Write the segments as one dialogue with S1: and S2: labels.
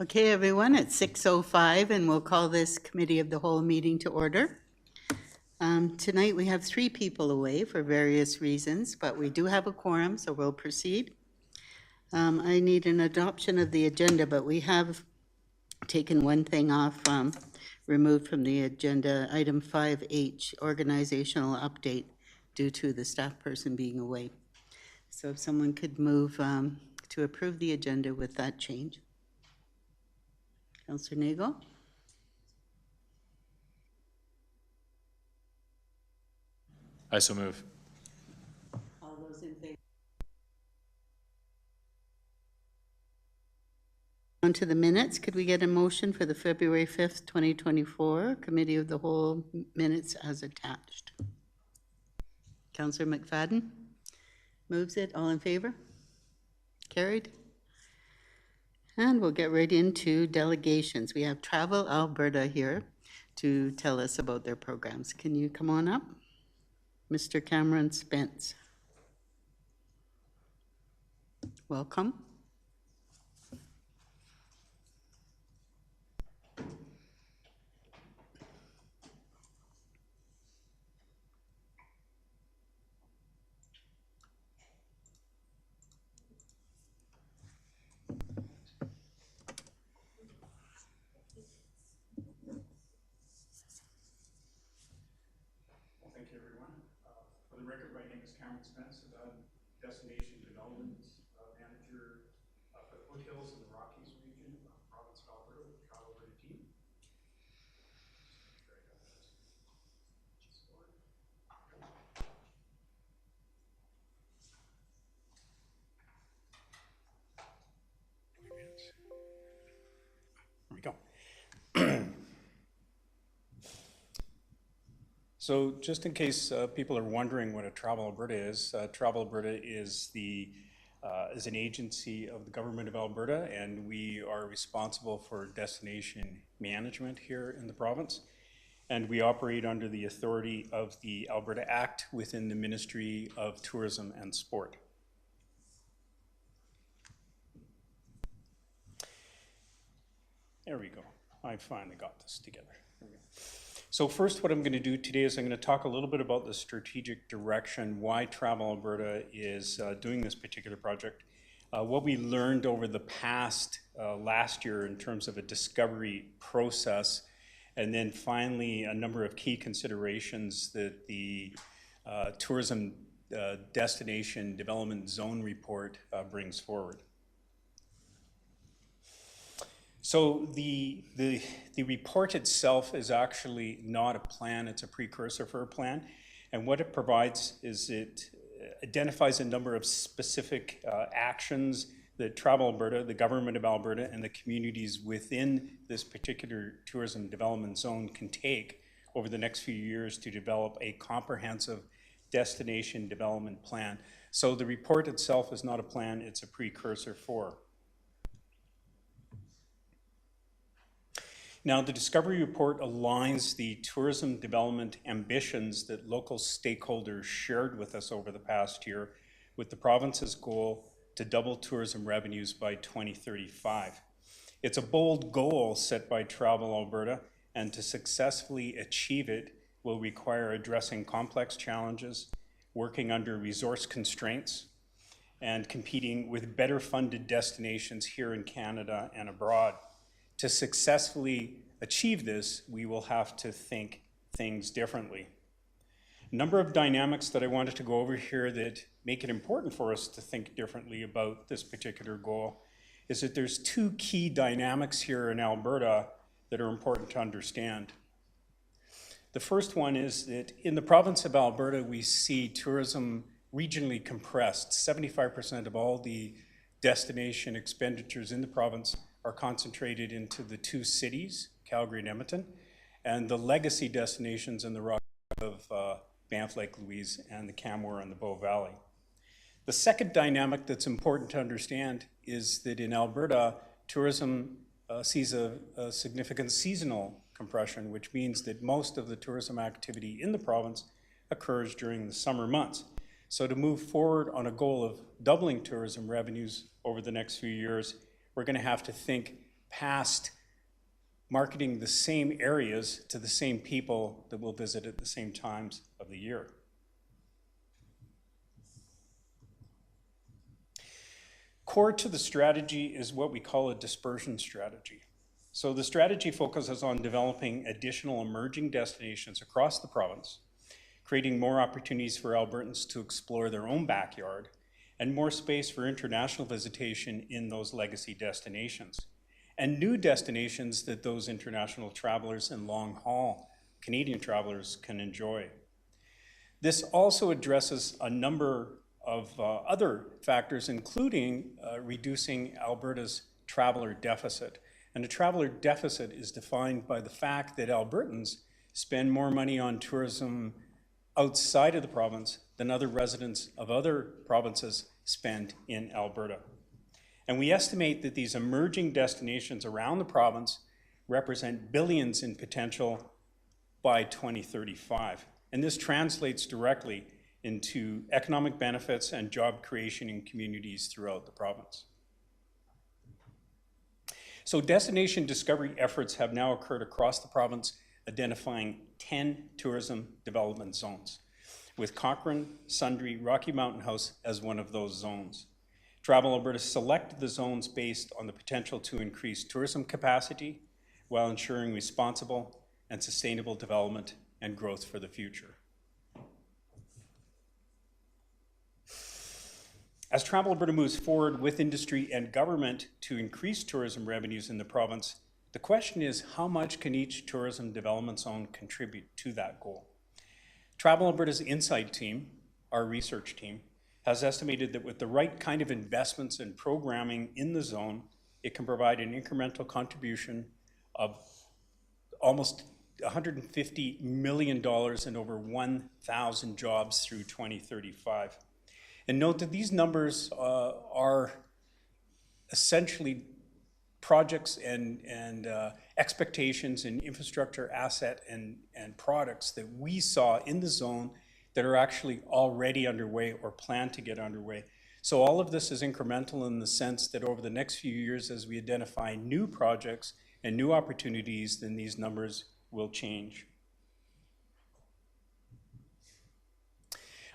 S1: Okay, everyone, it's 6:05 and we'll call this Committee of the Whole meeting to order. Tonight we have 3 people away for various reasons, but we do have a quorum, so we'll proceed. I need an adoption of the agenda, but we have taken one thing off, removed from the agenda, item 5H, organizational update, due to the staff person being away. So if someone could move to approve the agenda with that change. Councillor Nagel?
S2: I so move.
S1: All those in favor? On to the minutes. Could we get a motion for the February 5th, 2024 Committee of the Whole minutes as attached? Councillor McFadden moves it. All in favor? Carried. And we'll get right into delegations. We have Travel Alberta here to tell us about their programs. Can you come on up? Mr. Cameron Spence. Welcome.
S3: Thank you, everyone. For the record, my name is Cameron Spence, Destination Development Manager for the Foothills and the Rockies region of the province of Alberta with the Travel Alberta team. There we go. So just in case people are wondering what a Travel Alberta is, Travel Alberta is an agency of the government of Alberta, and we are responsible for destination management here in the province. And we operate under the authority of the Alberta Act within the Ministry of Tourism and Sport. There we go. I finally got this together. So first, what I'm going to do today is I'm going to talk a little bit about the strategic direction, why Travel Alberta is doing this particular project, what we learned over the past last year in terms of a discovery process, and then finally a number of key considerations that the Tourism Destination Development Zone Report brings forward. So the report itself is actually not a plan, it's a precursor for a plan. And what it provides is it identifies a number of specific actions that Travel Alberta, the government of Alberta, and the communities within this particular tourism development zone can take over the next few years to develop a comprehensive destination development plan. So the report itself is not a plan, it's a precursor for. Now, the Discovery Report aligns the tourism development ambitions that local stakeholders shared with us over the past year with the province's goal to double tourism revenues by 2035. It's a bold goal set by Travel Alberta, and to successfully achieve it will require addressing complex challenges, working under resource constraints, and competing with better funded destinations here in Canada and abroad. To successfully achieve this, we will have to think things differently. A number of dynamics that I wanted to go over here that make it important for us to think differently about this particular goal is that there's 2 key dynamics here in Alberta that are important to understand. The first one is that in the province of Alberta, we see tourism regionally compressed. 75% of all the destination expenditures in the province are concentrated into the 2 cities, Calgary and Edmonton, and the legacy destinations in the Rockies of Banff Lake Louise and the Camware and the Bow Valley. The second dynamic that's important to understand is that in Alberta, tourism sees a significant seasonal compression, which means that most of the tourism activity in the province occurs during the summer months. So to move forward on a goal of doubling tourism revenues over the next few years, we're going to have to think past marketing the same areas to the same people that will visit at the same times of the year. Core to the strategy is what we call a dispersion strategy. So the strategy focuses on developing additional emerging destinations across the province, creating more opportunities for Albertans to explore their own backyard, and more space for international visitation in those legacy destinations, and new destinations that those international travelers and long-haul Canadian travelers can enjoy. This also addresses a number of other factors, including reducing Alberta's traveler deficit. And a traveler deficit is defined by the fact that Albertans spend more money on tourism outside of the province than other residents of other provinces spend in Alberta. And we estimate that these emerging destinations around the province represent billions in potential by 2035. And this translates directly into economic benefits and job creation in communities throughout the province. So destination discovery efforts have now occurred across the province, identifying 10 tourism development zones, with Cochrane, Sundre, Rocky Mountain House as one of those zones. Travel Alberta selected the zones based on the potential to increase tourism capacity while ensuring responsible and sustainable development and growth for the future. As Travel Alberta moves forward with industry and government to increase tourism revenues in the province, the question is, how much can each tourism development zone contribute to that goal? Travel Alberta's Insight team, our research team, has estimated that with the right kind of investments and programming in the zone, it can provide an incremental contribution of almost $150 million and over 1,000 jobs through 2035. And note that these numbers are essentially projects and expectations and infrastructure asset and products that we saw in the zone that are actually already underway or plan to get underway. So all of this is incremental in the sense that over the next few years, as we identify new projects and new opportunities, then these numbers will change.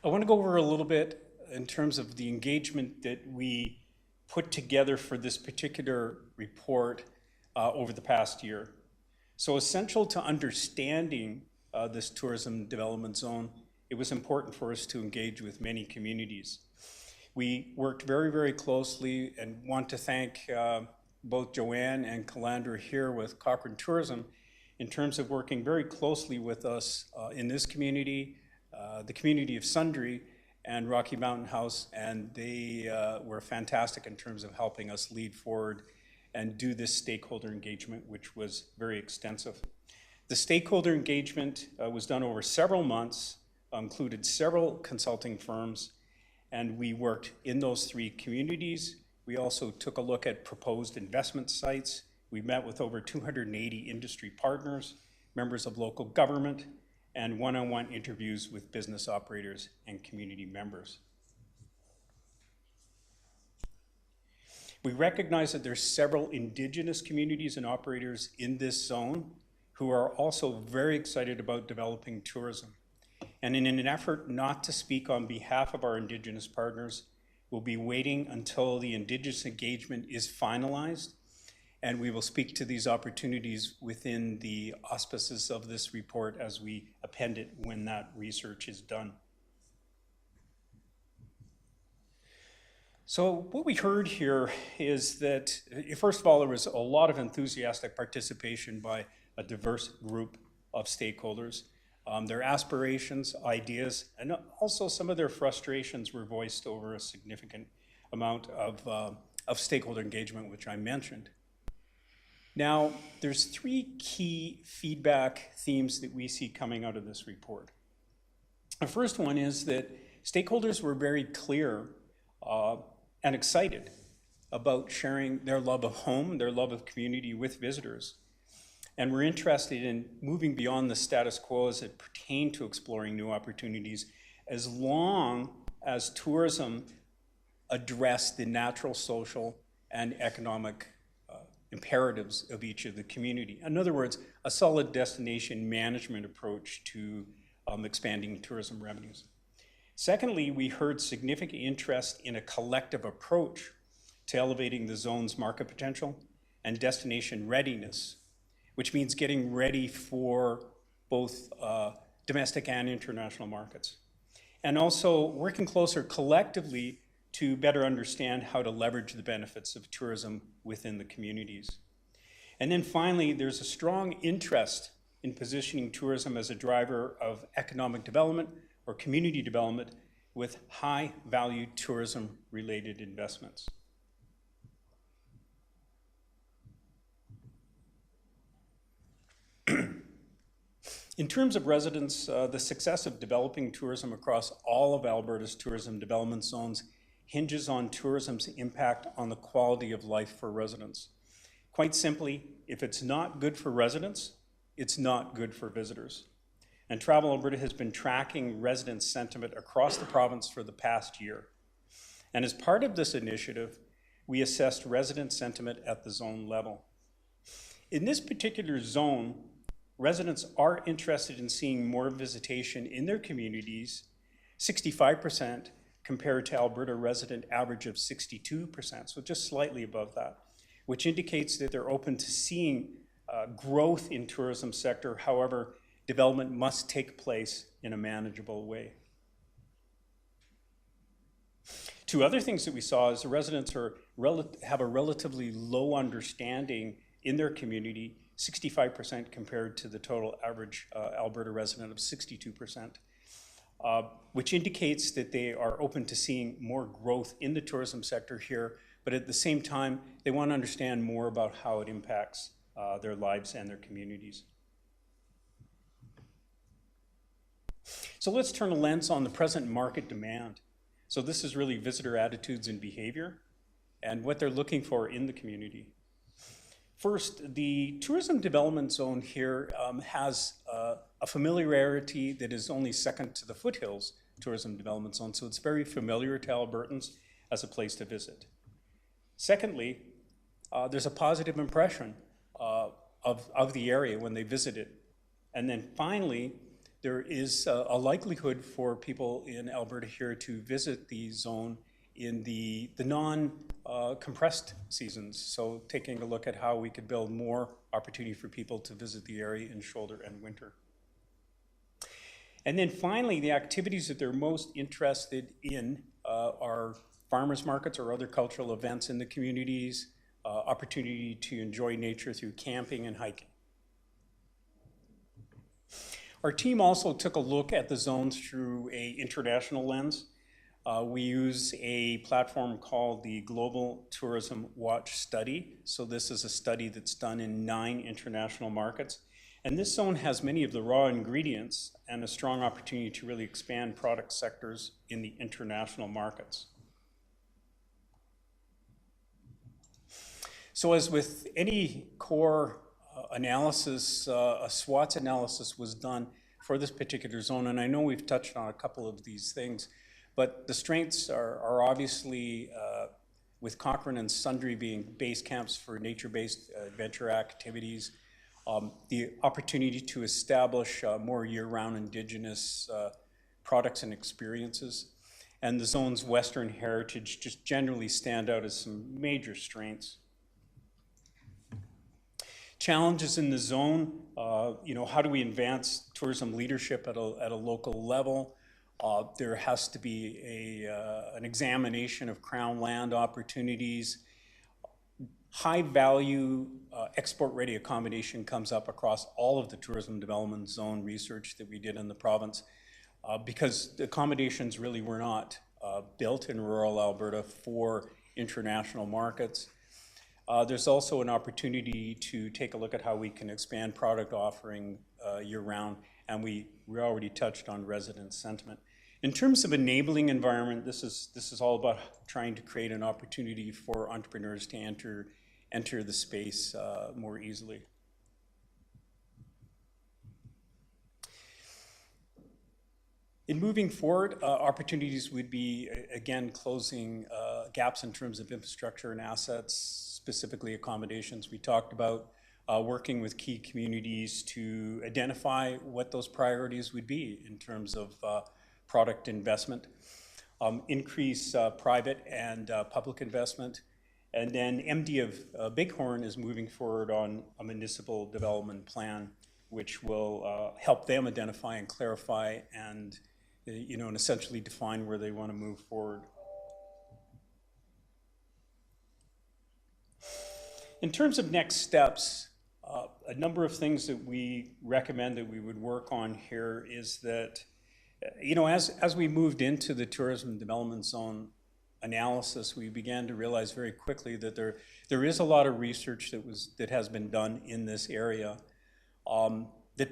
S3: I want to go over a little bit in terms of the engagement that we put together for this particular report over the past year. So essential to understanding this tourism development zone, it was important for us to engage with many communities. We worked very, very closely and want to thank both Joanne and Calandra here with Cochrane Tourism in terms of working very closely with us in this community, the community of Sundre, and Rocky Mountain House, and they were fantastic in terms of helping us lead forward and do this stakeholder engagement, which was very extensive. The stakeholder engagement was done over several months, included several consulting firms, and we worked in those three communities. We also took a look at proposed investment sites. We met with over 280 industry partners, members of local government, and one-on-one interviews with business operators and community members. We recognize that there's several Indigenous communities and operators in this zone who are also very excited about developing tourism. And in an effort not to speak on behalf of our Indigenous partners, we'll be waiting until the Indigenous engagement is finalized, and we will speak to these opportunities within the auspices of this report as we append it when that research is done. So what we heard here is that, first of all, there was a lot of enthusiastic participation by a diverse group of stakeholders. Their aspirations, ideas, and also some of their frustrations were voiced over a significant amount of stakeholder engagement, which I mentioned. Now, there's three key feedback themes that we see coming out of this report. The first one is that stakeholders were very clear and excited about sharing their love of home, their love of community with visitors. And we're interested in moving beyond the status quo as it pertained to exploring new opportunities, as long as tourism addressed the natural, social, and economic imperatives of each of the community. In other words, a solid destination management approach to expanding tourism revenues. Secondly, we heard significant interest in a collective approach to elevating the zone's market potential and destination readiness, which means getting ready for both domestic and international markets. And also working closer collectively to better understand how to leverage the benefits of tourism within the communities. And then finally, there's a strong interest in positioning tourism as a driver of economic development or community development with high-value tourism-related investments. In terms of residents, the success of developing tourism across all of Alberta's tourism development zones hinges on tourism's impact on the quality of life for residents. Quite simply, if it's not good for residents, it's not good for visitors. And Travel Alberta has been tracking resident sentiment across the province for the past year. And as part of this initiative, we assessed resident sentiment at the zone level. In this particular zone, residents are interested in seeing more visitation in their communities, 65% compared to Alberta resident average of 62%, so just slightly above that, which indicates that they're open to seeing growth in tourism sector. However, development must take place in a manageable way. Two other things that we saw is the residents have a relatively low understanding in their community, 65% compared to the total average Alberta resident of 62%, which indicates that they are open to seeing more growth in the tourism sector here, but at the same time, they want to understand more about how it impacts their lives and their communities. So let's turn a lens on the present market demand. So this is really visitor attitudes and behavior and what they're looking for in the community. First, the tourism development zone here has a familiarity that is only second to the Foothills tourism development zone, so it's very familiar to Albertans as a place to visit. Secondly, there's a positive impression of the area when they visit it. And then finally, there is a likelihood for people in Alberta here to visit the zone in the non-compressed seasons. So taking a look at how we could build more opportunity for people to visit the area in shoulder and winter. And then finally, the activities that they're most interested in are farmers markets or other cultural events in the communities, opportunity to enjoy nature through camping and hiking. Our team also took a look at the zones through an international lens. We use a platform called the Global Tourism Watch Study. So this is a study that's done in 9 international markets. And this zone has many of the raw ingredients and a strong opportunity to really expand product sectors in the international markets. So as with any core analysis, a SWOT analysis was done for this particular zone. And I know we've touched on a couple of these things, but the strengths are obviously with Cochrane and Sundre being base camps for nature-based adventure activities, the opportunity to establish more year-round Indigenous products and experiences, and the zone's Western heritage just generally stand out as some major strengths. Challenges in the zone, how do we advance tourism leadership at a local level? There has to be an examination of Crown land opportunities. High value export-ready accommodation comes up across all of the tourism development zone research that we did in the province because the accommodations really were not built in rural Alberta for international markets. There's also an opportunity to take a look at how we can expand product offering year-round, and we already touched on resident sentiment. In terms of enabling environment, this is all about trying to create an opportunity for entrepreneurs to enter the space more easily. In moving forward, opportunities would be, again, closing gaps in terms of infrastructure and assets, specifically accommodations. We talked about working with key communities to identify what those priorities would be in terms of product investment, increase private and public investment. And then MD of Bighorn is moving forward on a municipal development plan, which will help them identify and clarify and, and essentially define where they want to move forward. In terms of next steps, a number of things that we recommend that we would work on here is that, as we moved into the tourism development zone analysis, we began to realize very quickly that there is a lot of research that has been done in this area that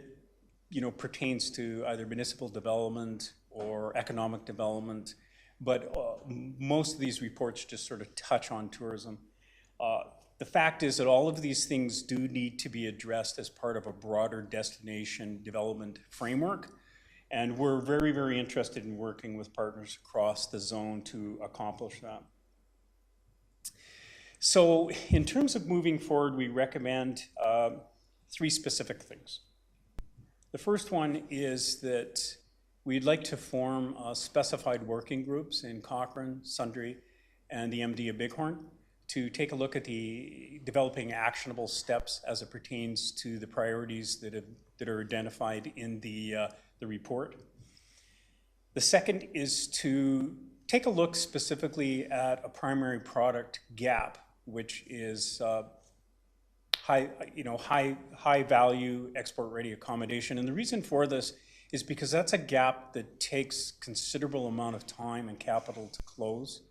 S3: pertains to either municipal development or economic development, but most of these reports just sort of touch on tourism. The fact is that all of these things do need to be addressed as part of a broader destination development framework. And we're very, very interested in working with partners across the zone to accomplish that. So in terms of moving forward, we recommend 3 specific things. The first one is that we'd like to form specified working groups in Cochrane, Sundre, and the MD of Bighorn to take a look at the developing actionable steps as it pertains to the priorities that are identified in the report. The second is to take a look specifically at a primary product gap, which is high value export ready accommodation. And the reason for this is because that's a gap that takes considerable amount of time and capital to close.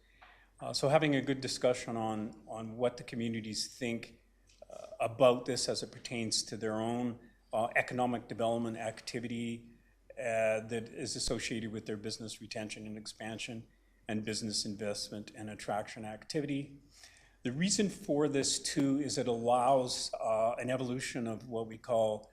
S3: So having a good discussion on what the communities think about this as it pertains to their own economic development activity that is associated with their business retention and expansion and business investment and attraction activity. The reason for this too is it allows an evolution of what we call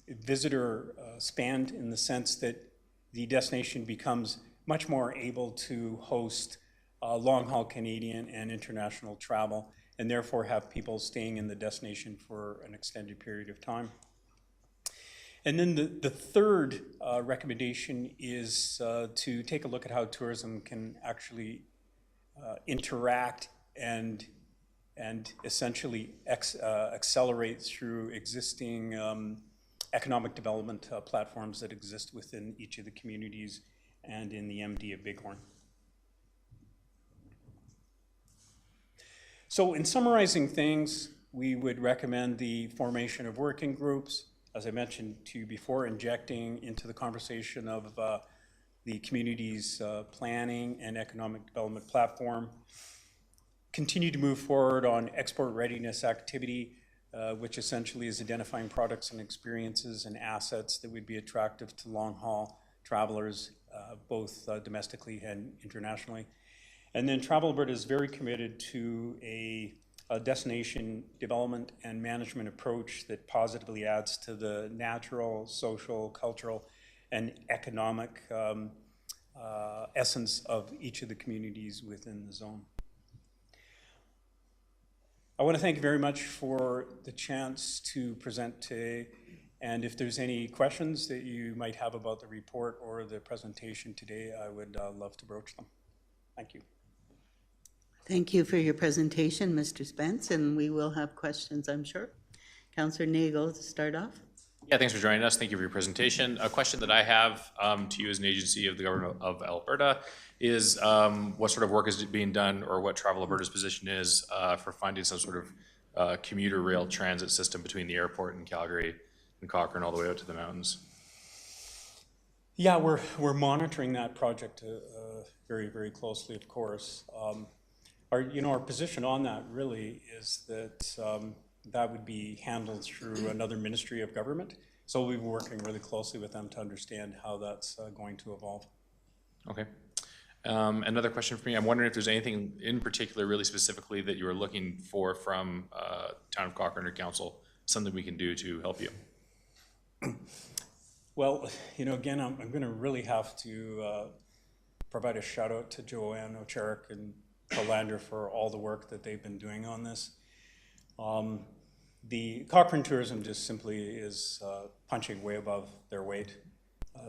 S3: visitor spend, in the sense that the destination becomes much more able to host long-haul Canadian and international travel, and therefore have people staying in the destination for an extended period of time. And then the third recommendation is to take a look at how tourism can actually interact and essentially accelerate through existing economic development platforms that exist within each of the communities and in the MD of Bighorn. So in summarizing things, we would recommend the formation of working groups, as I mentioned to you before, injecting into the conversation of the community's planning and economic development platform. Continue to move forward on export readiness activity, which essentially is identifying products and experiences and assets that would be attractive to long-haul travelers, both domestically and internationally. And then Travel Alberta is very committed to a destination development and management approach that positively adds to the natural, social, cultural, and economic essence of each of the communities within the zone. I want to thank you very much for the chance to present today. And if there's any questions that you might have about the report or the presentation today, I would love to broach them. Thank you.
S1: Thank you for your presentation, Mr. Spence, and we will have questions, I'm sure. Councillor Nagel, to start off.
S2: Yeah, thanks for joining us. Thank you for your presentation. A question that I have to you as an agency of the government of Alberta is what sort of work is being done, or what Travel Alberta's position is for finding some sort of commuter rail transit system between the airport in Calgary and Cochrane all the way out to the mountains.
S3: Yeah, we're monitoring that project very, very closely, of course. Our position on that really is that that would be handled through another ministry of government. So we'll be working really closely with them to understand how that's going to evolve. Okay.
S2: Another question for me. I'm wondering if there's anything in particular, really specifically, that you are looking for from Town of Cochrane or Council, something we can do to help you.
S3: Well, again, I'm going to really have to provide a shout out to Joanne Ocherek and Polander for all the work that they've been doing on this. The Cochrane Tourism just simply is punching way above their weight.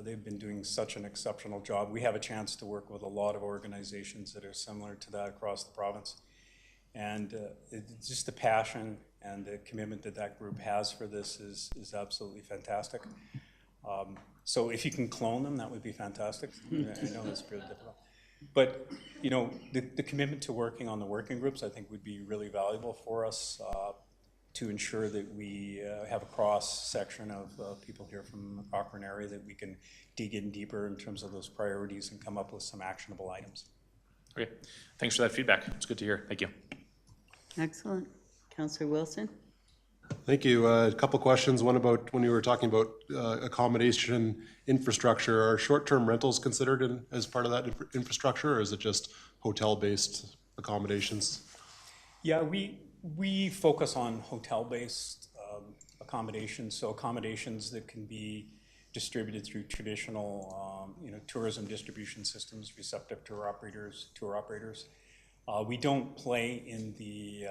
S3: They've been doing such an exceptional job. We have a chance to work with a lot of organizations that are similar to that across the province. And just the passion and the commitment that that group has for this is absolutely fantastic. So if you can clone them, that would be fantastic. I know that's pretty difficult. But, you know, the commitment to working on the working groups, I think, would be really valuable for us to ensure that we have a cross-section of people here from the Cochrane area that we can dig in deeper in terms of those priorities and come up with some actionable items.
S2: Okay, thanks for that feedback. It's good to hear. Thank you.
S1: Excellent. Councillor Wilson?
S4: Thank you. A couple questions. One about when you were talking about accommodation infrastructure. Are short-term rentals considered as part of that infrastructure, or is it just hotel-based accommodations?
S3: Yeah, we focus on hotel-based accommodations, so accommodations that can be distributed through traditional, tourism distribution systems, receptive tour operators. We don't play in the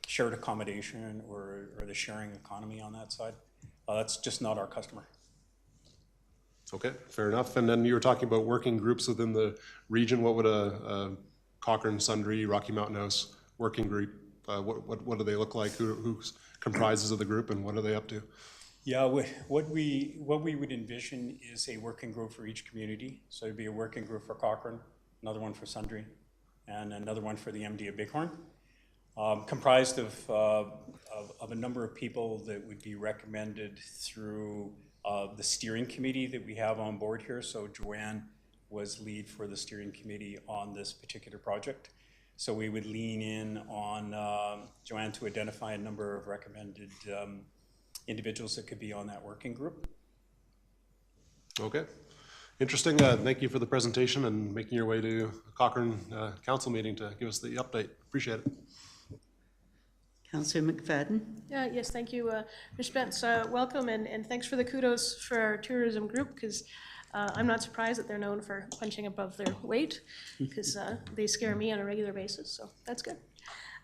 S3: shared accommodation or the sharing economy on that side. That's just not our customer.
S4: Okay, fair enough. And then you were talking about working groups within the region. What would a Cochrane, Sundre, Rocky Mountain House working group, what do they look like? Who comprises of the group, and what are they up to?
S3: Yeah, what we would envision is a working group for each community. So it'd be a working group for Cochrane, another one for Sundre, and another one for the MD of Bighorn, comprised of a number of people that would be recommended through the steering committee that we have on board here. So Joanne was lead for the steering committee on this particular project. So we would lean in on Joanne to identify a number of recommended individuals that could be on that working group.
S4: Okay, interesting. Thank you for the presentation and making your way to Cochrane Council meeting to give us the update. Appreciate it.
S1: Councillor McFadden?
S5: Yes, thank you, Mr. Spence. Welcome, and thanks for the kudos for our tourism group, because I'm not surprised that they're known for punching above their weight, because they scare me on a regular basis, so that's good.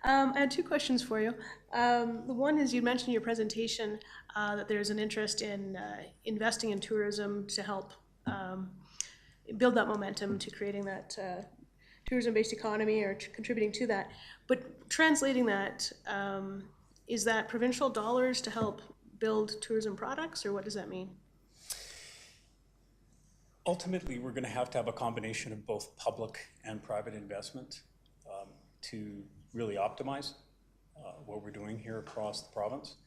S5: I had two questions for you. The one is, you mentioned in your presentation that there's an interest in investing in tourism to help build that momentum to creating that tourism-based economy, or contributing to that. But translating that, is that provincial dollars to help build tourism products, or what does that mean?
S3: Ultimately, we're going to have a combination of both public and private investment to really optimize what we're doing here across the province.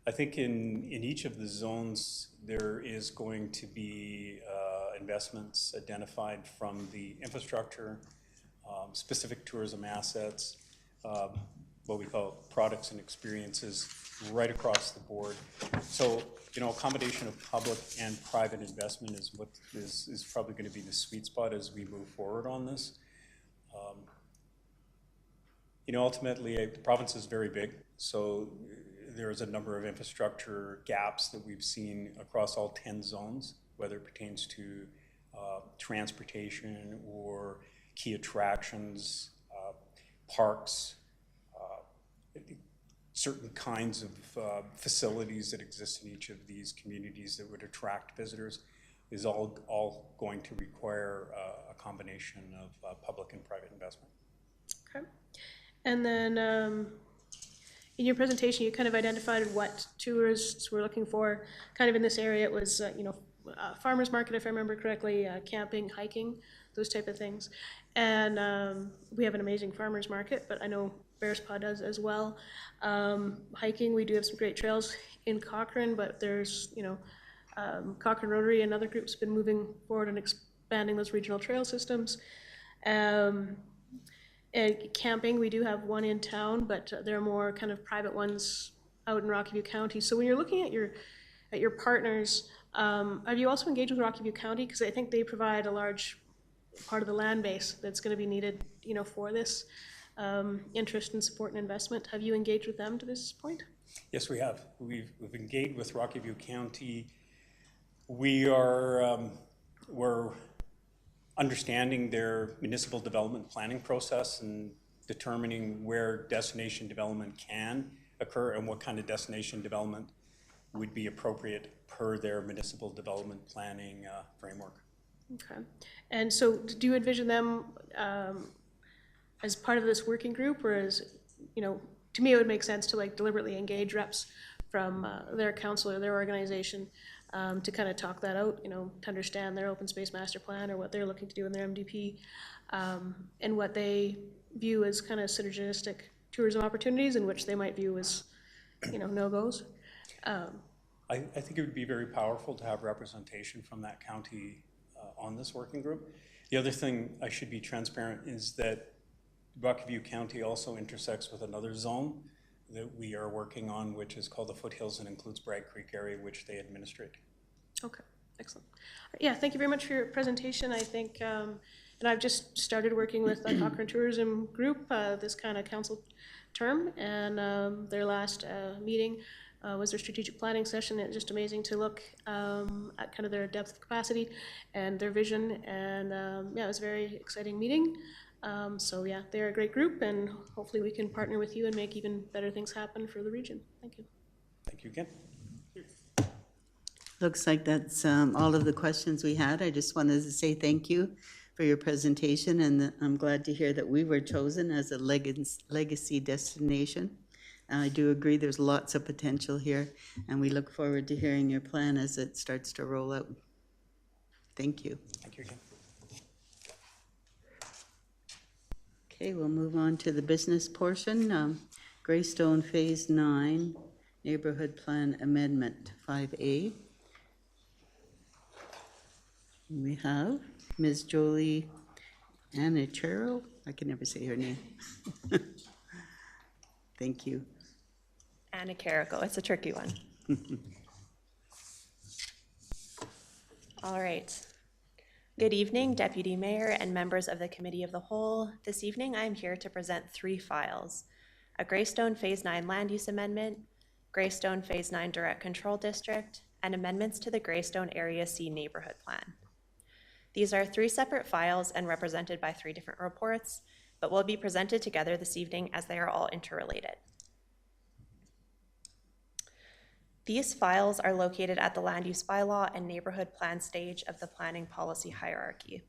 S3: I think in each of the zones, there is going to be investments identified from the infrastructure, specific tourism assets, what we call products and experiences, right across the board. So, a combination of public and private investment is what is probably going to be the sweet spot as we move forward on this. Ultimately, the province is very big, so there is a number of infrastructure gaps that we've seen across all 10 zones, whether it pertains to transportation or key attractions, parks, certain kinds of facilities that exist in each of these communities that would attract visitors is all going to require a combination of public and private investment.
S5: Okay. And then in your presentation, you kind of identified what tourists were looking for kind of in this area. It was, farmers market, if I remember correctly, camping, hiking, those type of things. And we have an amazing farmers market, but I know Bearspaw does as well. Hiking, we do have some great trails in Cochrane, but there's, Cochrane Rotary and other groups have been moving forward and expanding those regional trail systems. And camping, we do have one in town, but there are more kind of private ones out in Rocky View County. So when you're looking at your partners, have you also engaged with Rocky View County? Because I think they provide a large part of the land base that's going to be needed, for this interest and support and investment. Have you engaged with them to this point?
S3: Yes, we have. We've engaged with Rocky View County. We are we're understanding their municipal development planning process and determining where destination development can occur and what kind of destination development would be appropriate per their municipal development planning framework.
S5: Okay. And so do you envision them as part of this working group, or as, you know, to me, it would make sense to like deliberately engage reps from their council or their organization to kind of talk that out, you know, to understand their open space master plan or what they're looking to do in their MDP, and what they view as kind of synergistic tourism opportunities and which they might view as, you know, no-goes.
S3: I think it would be very powerful to have representation from that county on this working group. The other thing I should be transparent is that Rocky County also intersects with another zone that we are working on, which is called the Foothills and includes Bragg Creek area, which they administrate.
S5: Okay, excellent. Yeah, thank you very much for your presentation. I think, and I've just started working with the Cochrane Tourism Group this kind of council term, and their last meeting was their strategic planning session. It's just amazing to look at kind of their depth of capacity and their vision, and yeah, it was a very exciting meeting. So yeah, they're a great group, and hopefully we can partner with you and make even better things happen for the region. Thank you.
S3: Thank you again.
S1: Looks like that's all of the questions we had. I just wanted to say thank you for your presentation, and I'm glad to hear that we were chosen as a legacy destination. I do agree there's lots of potential here, and we look forward to hearing your plan as it starts to roll out. Thank you.
S3: Thank you again.
S1: Okay, we'll move on to the business portion. Greystone Phase 9, Neighborhood Plan Amendment 5A. We have Ms. Jolie Anachero. I can never say her name. Thank you.
S6: Anna Carrico, it's a tricky one. All right. Good evening, Deputy Mayor and members of the Committee of the Whole. This evening, I am here to present 3 files: a Greystone Phase 9 Land Use Amendment, Greystone Phase 9 Direct Control District, and amendments to the Greystone Area C Neighborhood Plan. These are 3 separate files and represented by 3 different reports, but will be presented together this evening as they are all interrelated. These files are located at the Land Use Bylaw and Neighborhood Plan stage of the planning policy hierarchy.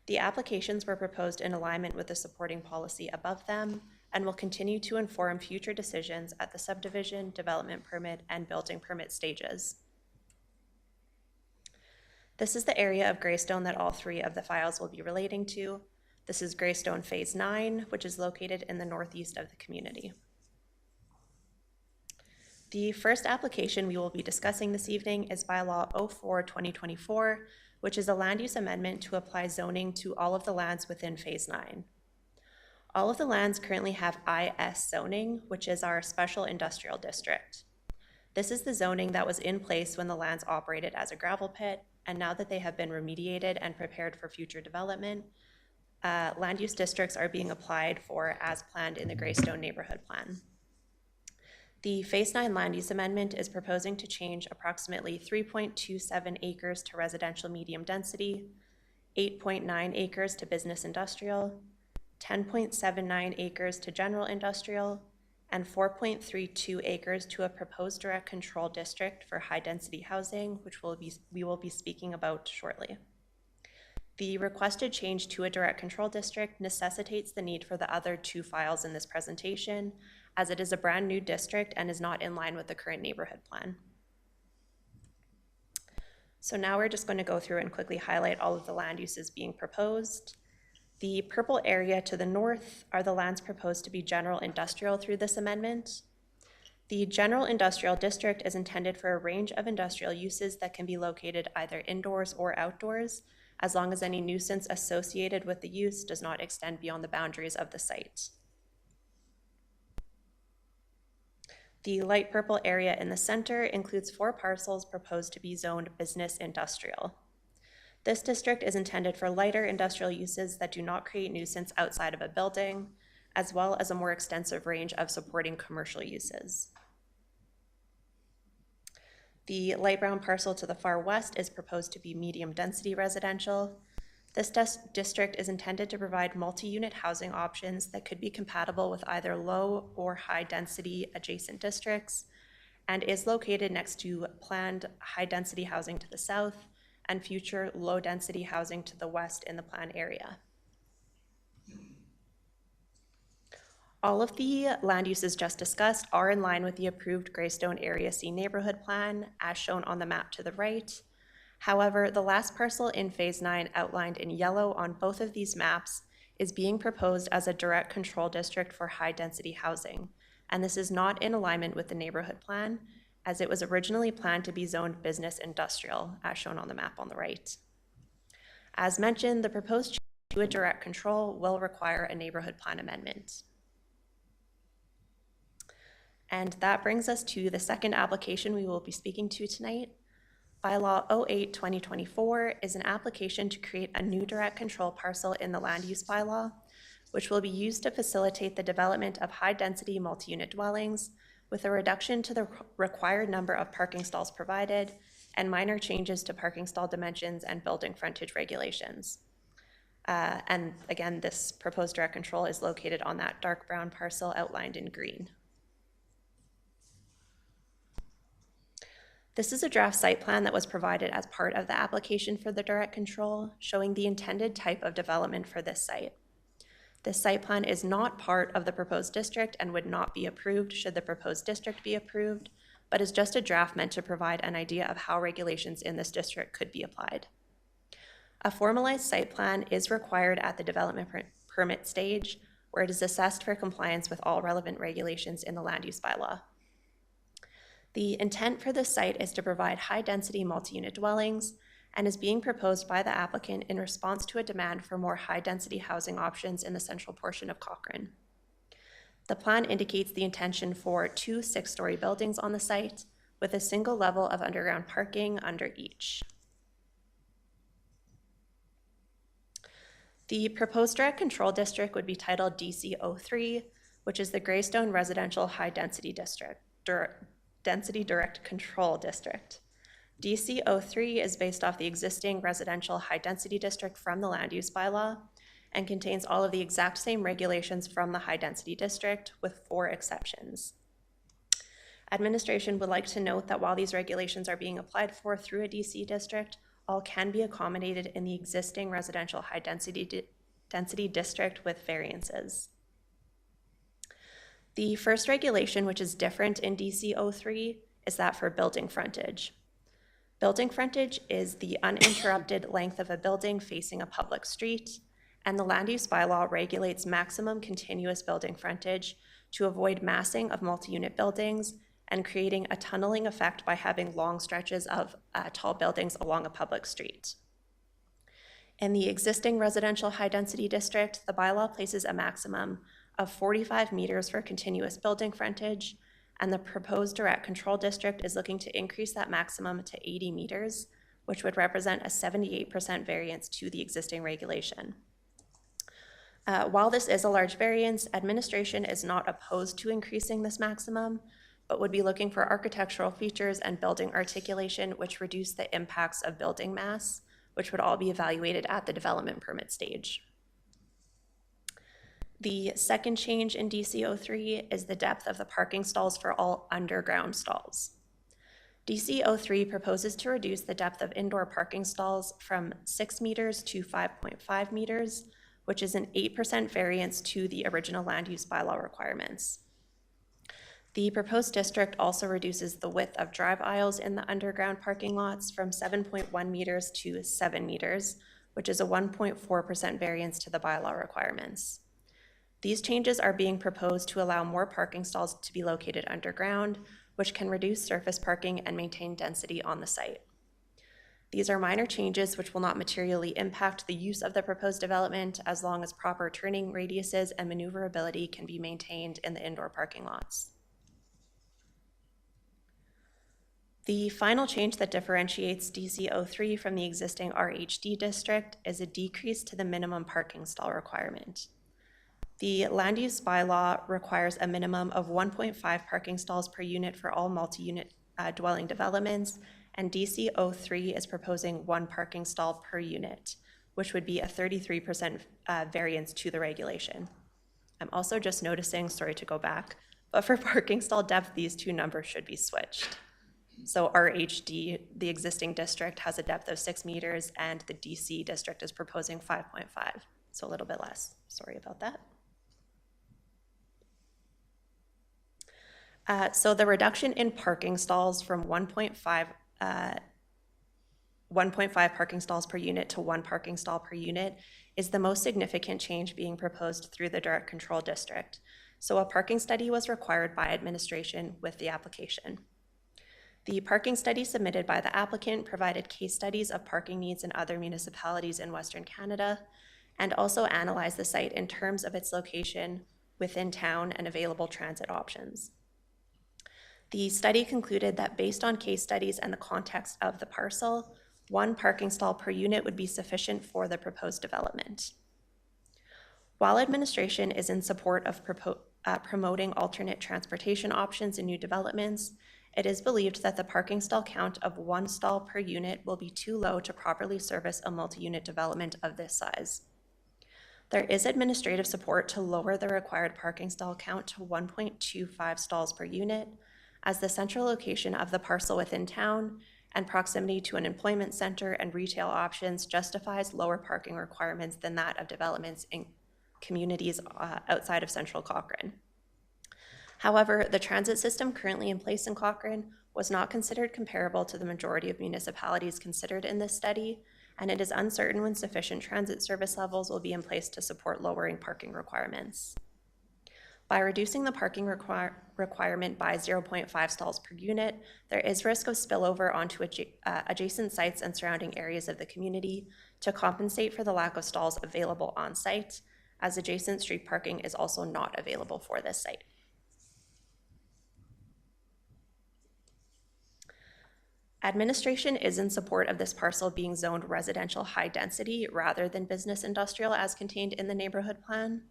S6: The applications were proposed in alignment with the supporting policy above them and will continue to inform future decisions at the subdivision, development permit, and building permit stages. This is the area of Greystone that all 3 of the files will be relating to. This is Greystone Phase 9, which is located in the northeast of the community. The first application we will be discussing this evening is Bylaw 04-2024, which is a land use amendment to apply zoning to all of the lands within Phase 9. All of the lands currently have IS zoning, which is our special industrial district. This is the zoning that was in place when the lands operated as a gravel pit, and now that they have been remediated and prepared for future development, land use districts are being applied for as planned in the Greystone Neighborhood Plan. The Phase 9 Land Use Amendment is proposing to change approximately 3.27 acres to residential medium density, 8.9 acres to business industrial, 10.79 acres to general industrial, and 4.32 acres to a proposed direct control district for high density housing, which we will be speaking about shortly. The requested change to a direct control district necessitates the need for the other 2 files in this presentation, as it is a brand new district and is not in line with the current neighborhood plan. So now we're just going to go through and quickly highlight all of the land uses being proposed. The purple area to the north are the lands proposed to be general industrial through this amendment. The general industrial district is intended for a range of industrial uses that can be located either indoors or outdoors, as long as any nuisance associated with the use does not extend beyond the boundaries of the site. The light purple area in the center includes 4 parcels proposed to be zoned business industrial. This district is intended for lighter industrial uses that do not create nuisance outside of a building, as well as a more extensive range of supporting commercial uses. The light brown parcel to the far west is proposed to be medium-density residential. This district is intended to provide multi-unit housing options that could be compatible with either low or high-density adjacent districts, and is located next to planned high-density housing to the south and future low-density housing to the west in the planned area. All of the land uses just discussed are in line with the approved Greystone Area C neighborhood plan as shown on the map to the right. However, the last parcel in Phase 9 outlined in yellow on both of these maps is being proposed as a direct control district for high-density housing, and this is not in alignment with the neighborhood plan, as it was originally planned to be zoned business industrial, as shown on the map on the right. As mentioned, the proposed change to a direct control will require a neighborhood plan amendment. And that brings us to the second application we will be speaking to tonight. Bylaw 08-2024 is an application to create a new direct control parcel in the land use bylaw, which will be used to facilitate the development of high-density multi-unit dwellings with a reduction to the required number of parking stalls provided and minor changes to parking stall dimensions and building frontage regulations. And again, this proposed direct control is located on that dark brown parcel outlined in green. This is a draft site plan that was provided as part of the application for the direct control, showing the intended type of development for this site. This site plan is not part of the proposed district and would not be approved should the proposed district be approved, but is just a draft meant to provide an idea of how regulations in this district could be applied. A formalized site plan is required at the development permit stage, where it is assessed for compliance with all relevant regulations in the land use bylaw. The intent for this site is to provide high-density multi-unit dwellings and is being proposed by the applicant in response to a demand for more high-density housing options in the central portion of Cochrane. The plan indicates the intention for 2 6-story buildings on the site with a single level of underground parking under each. The proposed direct control district would be titled DC03, which is the Greystone Residential High Density District. Density Direct Control District. DC03 is based off the existing residential high density district from the land use bylaw and contains all of the exact same regulations from the high density district with 4 exceptions. Administration would like to note that while these regulations are being applied for through a DC district, all can be accommodated in the existing residential high density district with variances. The first regulation, which is different in DC03, is that for building frontage. Building frontage is the uninterrupted length of a building facing a public street, and the land use bylaw regulates maximum continuous building frontage to avoid massing of multi-unit buildings and creating a tunneling effect by having long stretches of tall buildings along a public street. In the existing residential high-density district, the bylaw places a maximum of 45 meters for continuous building frontage, and the proposed direct control district is looking to increase that maximum to 80 meters, which would represent a 78% variance to the existing regulation. While this is a large variance, administration is not opposed to increasing this maximum, but would be looking for architectural features and building articulation which reduce the impacts of building mass, which would all be evaluated at the development permit stage. The second change in DC03 is the depth of the parking stalls for all underground stalls. DC03 proposes to reduce the depth of indoor parking stalls from 6 meters to 5.5 meters, which is an 8% variance to the original land use bylaw requirements. The proposed district also reduces the width of drive aisles in the underground parking lots from 7.1 meters to 7 meters, which is a 1.4% variance to the bylaw requirements. These changes are being proposed to allow more parking stalls to be located underground, which can reduce surface parking and maintain density on the site. These are minor changes which will not materially impact the use of the proposed development as long as proper turning radiuses and maneuverability can be maintained in the indoor parking lots. The final change that differentiates DC03 from the existing RHD district is a decrease to the minimum parking stall requirement. The land use bylaw requires a minimum of 1.5 parking stalls per unit for all multi-unit dwelling developments, and DC 03 is proposing 1 parking stall per unit, which would be a 33% variance to the regulation. I'm also just noticing, sorry to go back, but for parking stall depth, these two numbers should be switched. So RHD, the existing district, has a depth of 6 meters, and the DC district is proposing 5.5, so a little bit less. Sorry about that. So the reduction in parking stalls from 1.5 parking stalls per unit to 1 parking stall per unit is the most significant change being proposed through the direct control district. So a parking study was required by administration with the application. The parking study submitted by the applicant provided case studies of parking needs in other municipalities in Western Canada, and also analyzed the site in terms of its location within town and available transit options. The study concluded that based on case studies and the context of the parcel, 1 parking stall per unit would be sufficient for the proposed development. While administration is in support of promoting alternate transportation options in new developments, it is believed that the parking stall count of 1 stall per unit will be too low to properly service a multi-unit development of this size. There is administrative support to lower the required parking stall count to 1.25 stalls per unit, as the central location of the parcel within town and proximity to an employment center and retail options justifies lower parking requirements than that of developments in communities outside of central Cochrane. However, the transit system currently in place in Cochrane was not considered comparable to the majority of municipalities considered in this study, and it is uncertain when sufficient transit service levels will be in place to support lowering parking requirements. By reducing the parking requirement by 0.5 stalls per unit, there is risk of spillover onto adjacent sites and surrounding areas of the community to compensate for the lack of stalls available on site, as adjacent street parking is also not available for this site. Administration is in support of this parcel being zoned residential high density rather than business industrial as contained in the neighborhood plan.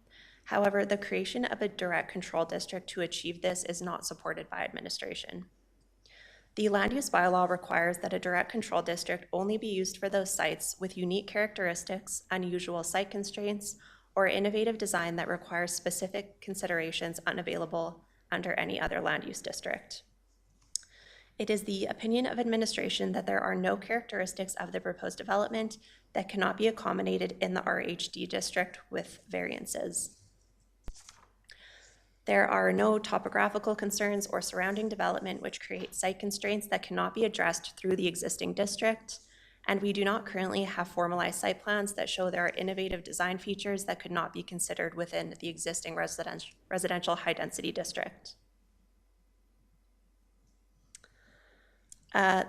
S6: However, the creation of a direct control district to achieve this is not supported by administration. The land use bylaw requires that a direct control district only be used for those sites with unique characteristics, unusual site constraints, or innovative design that requires specific considerations unavailable under any other land use district. It is the opinion of administration that there are no characteristics of the proposed development that cannot be accommodated in the RHD district with variances. There are no topographical concerns or surrounding development which create site constraints that cannot be addressed through the existing district, and we do not currently have formalized site plans that show there are innovative design features that could not be considered within the existing residential high-density district.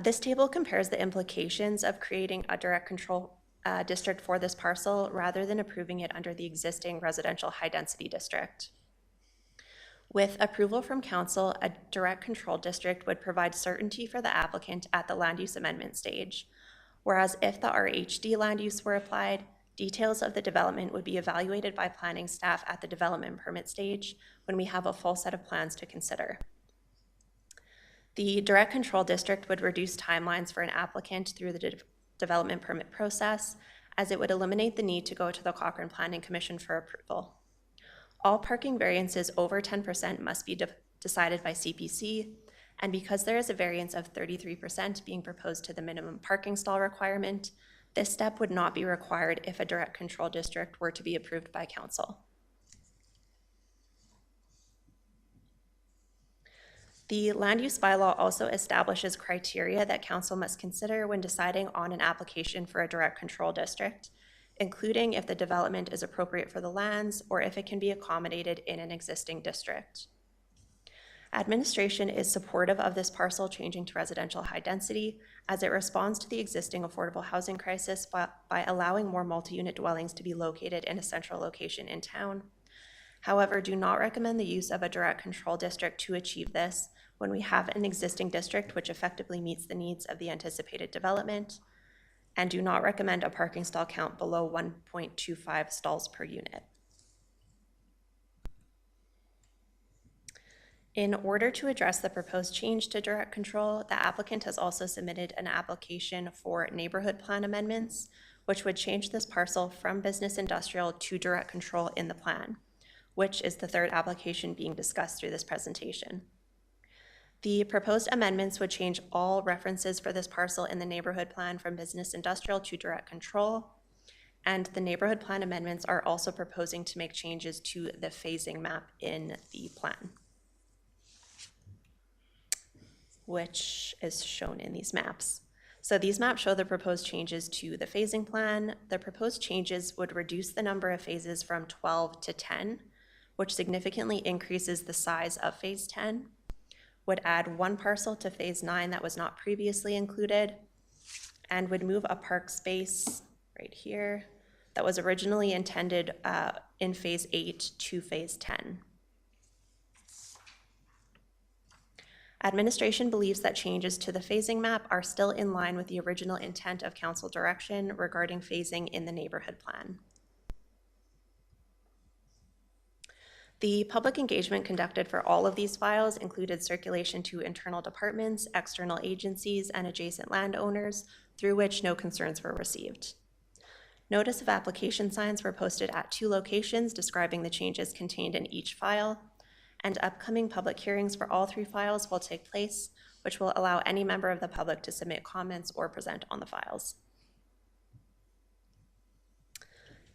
S6: This table compares the implications of creating a direct control district for this parcel rather than approving it under the existing residential high-density district. With approval from council, a direct control district would provide certainty for the applicant at the land use amendment stage, whereas if the RHD land use were applied, details of the development would be evaluated by planning staff at the development permit stage when we have a full set of plans to consider. The direct control district would reduce timelines for an applicant through the development permit process, as it would eliminate the need to go to the Cochrane Planning Commission for approval. All parking variances over 10% must be decided by CPC, and because there is a variance of 33% being proposed to the minimum parking stall requirement, this step would not be required if a direct control district were to be approved by council. The land use bylaw also establishes criteria that council must consider when deciding on an application for a direct control district, including if the development is appropriate for the lands or if it can be accommodated in an existing district. Administration is supportive of this parcel changing to residential high density as it responds to the existing affordable housing crisis by allowing more multi-unit dwellings to be located in a central location in town. However, do not recommend the use of a direct control district to achieve this when we have an existing district which effectively meets the needs of the anticipated development, and do not recommend a parking stall count below 1.25 stalls per unit. In order to address the proposed change to direct control, the applicant has also submitted an application for neighborhood plan amendments, which would change this parcel from business industrial to direct control in the plan, which is the third application being discussed through this presentation. The proposed amendments would change all references for this parcel in the neighborhood plan from business industrial to direct control. And the neighborhood plan amendments are also proposing to make changes to the phasing map in the plan, which is shown in these maps. So these maps show the proposed changes to the phasing plan. The proposed changes would reduce the number of phases from 12 to 10, which significantly increases the size of phase 10, would add one parcel to phase 9 that was not previously included, and would move a park space right here that was originally intended in phase 8 to phase 10. Administration believes that changes to the phasing map are still in line with the original intent of council direction regarding phasing in the neighborhood plan. The public engagement conducted for all of these files included circulation to internal departments, external agencies, and adjacent landowners, through which no concerns were received. Notice of application signs were posted at 2 locations describing the changes contained in each file, and upcoming public hearings for all 3 files will take place, which will allow any member of the public to submit comments or present on the files.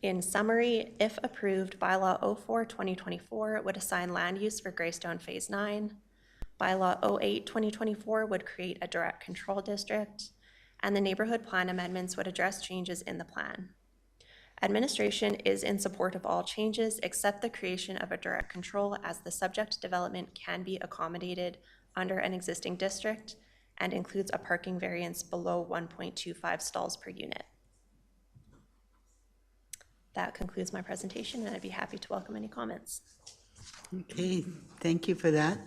S6: In summary, if approved, Bylaw 04-2024 would assign land use for Greystone Phase 9. Bylaw 08-2024 would create a direct control district, and the neighborhood plan amendments would address changes in the plan. Administration is in support of all changes except the creation of a direct control, as the subject development can be accommodated under an existing district and includes a parking variance below 1.25 stalls per unit. That concludes my presentation, and I'd be happy to welcome any comments.
S1: Okay, thank you for that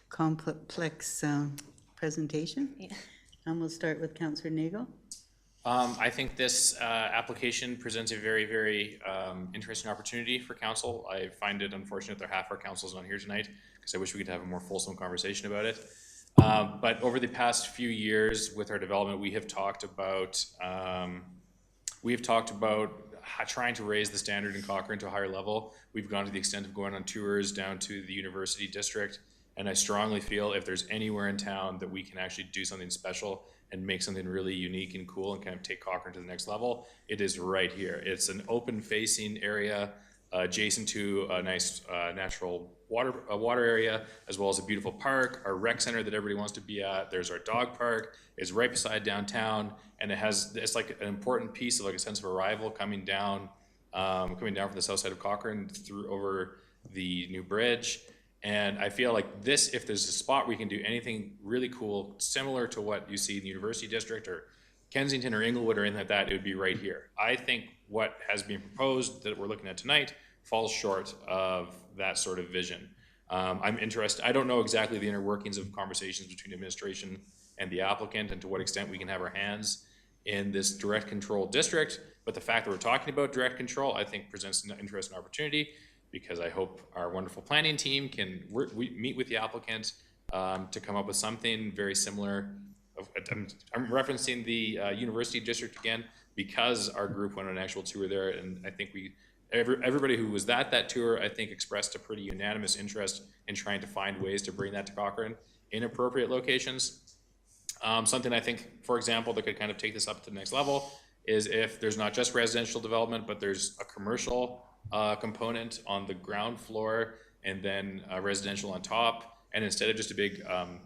S1: complex presentation.
S6: Yeah.
S1: And we'll start with Councillor Nagel.
S2: I think this application presents a very, very interesting opportunity for council. I find it unfortunate that half our council is not here tonight, because I wish we could have a more fulsome conversation about it. But over the past few years with our development, we have talked about trying to raise the standard in Cochrane to a higher level. We've gone to the extent of going on tours down to the University District, and I strongly feel if there's anywhere in town that we can actually do something special and make something really unique and cool and kind of take Cochrane to the next level, it is right here. It's an open facing area adjacent to a nice natural water area, as well as a beautiful park, our rec center that everybody wants to be at. There's our dog park. It's right beside downtown, and it's like an important piece of like a sense of arrival coming down from the south side of Cochrane through over the new bridge. And I feel like this, if there's a spot where you can do anything really cool, similar to what you see in the University District or Kensington or Inglewood or anything like that, it would be right here. I think what has been proposed that we're looking at tonight falls short of that sort of vision. I'm interested, I don't know exactly the inner workings of conversations between administration and the applicant and to what extent we can have our hands in this direct control district, but the fact that we're talking about direct control, I think presents an interesting opportunity, because I hope our wonderful planning team can meet with the applicant to come up with something very similar. I'm referencing the University District again, because our group went on an actual tour there, and I think everybody who was at that tour, I think, expressed a pretty unanimous interest in trying to find ways to bring that to Cochrane in appropriate locations. Something I think, for example, that could kind of take this up to the next level is if there's not just residential development, but there's a commercial component on the ground floor and then residential on top. And instead of just a big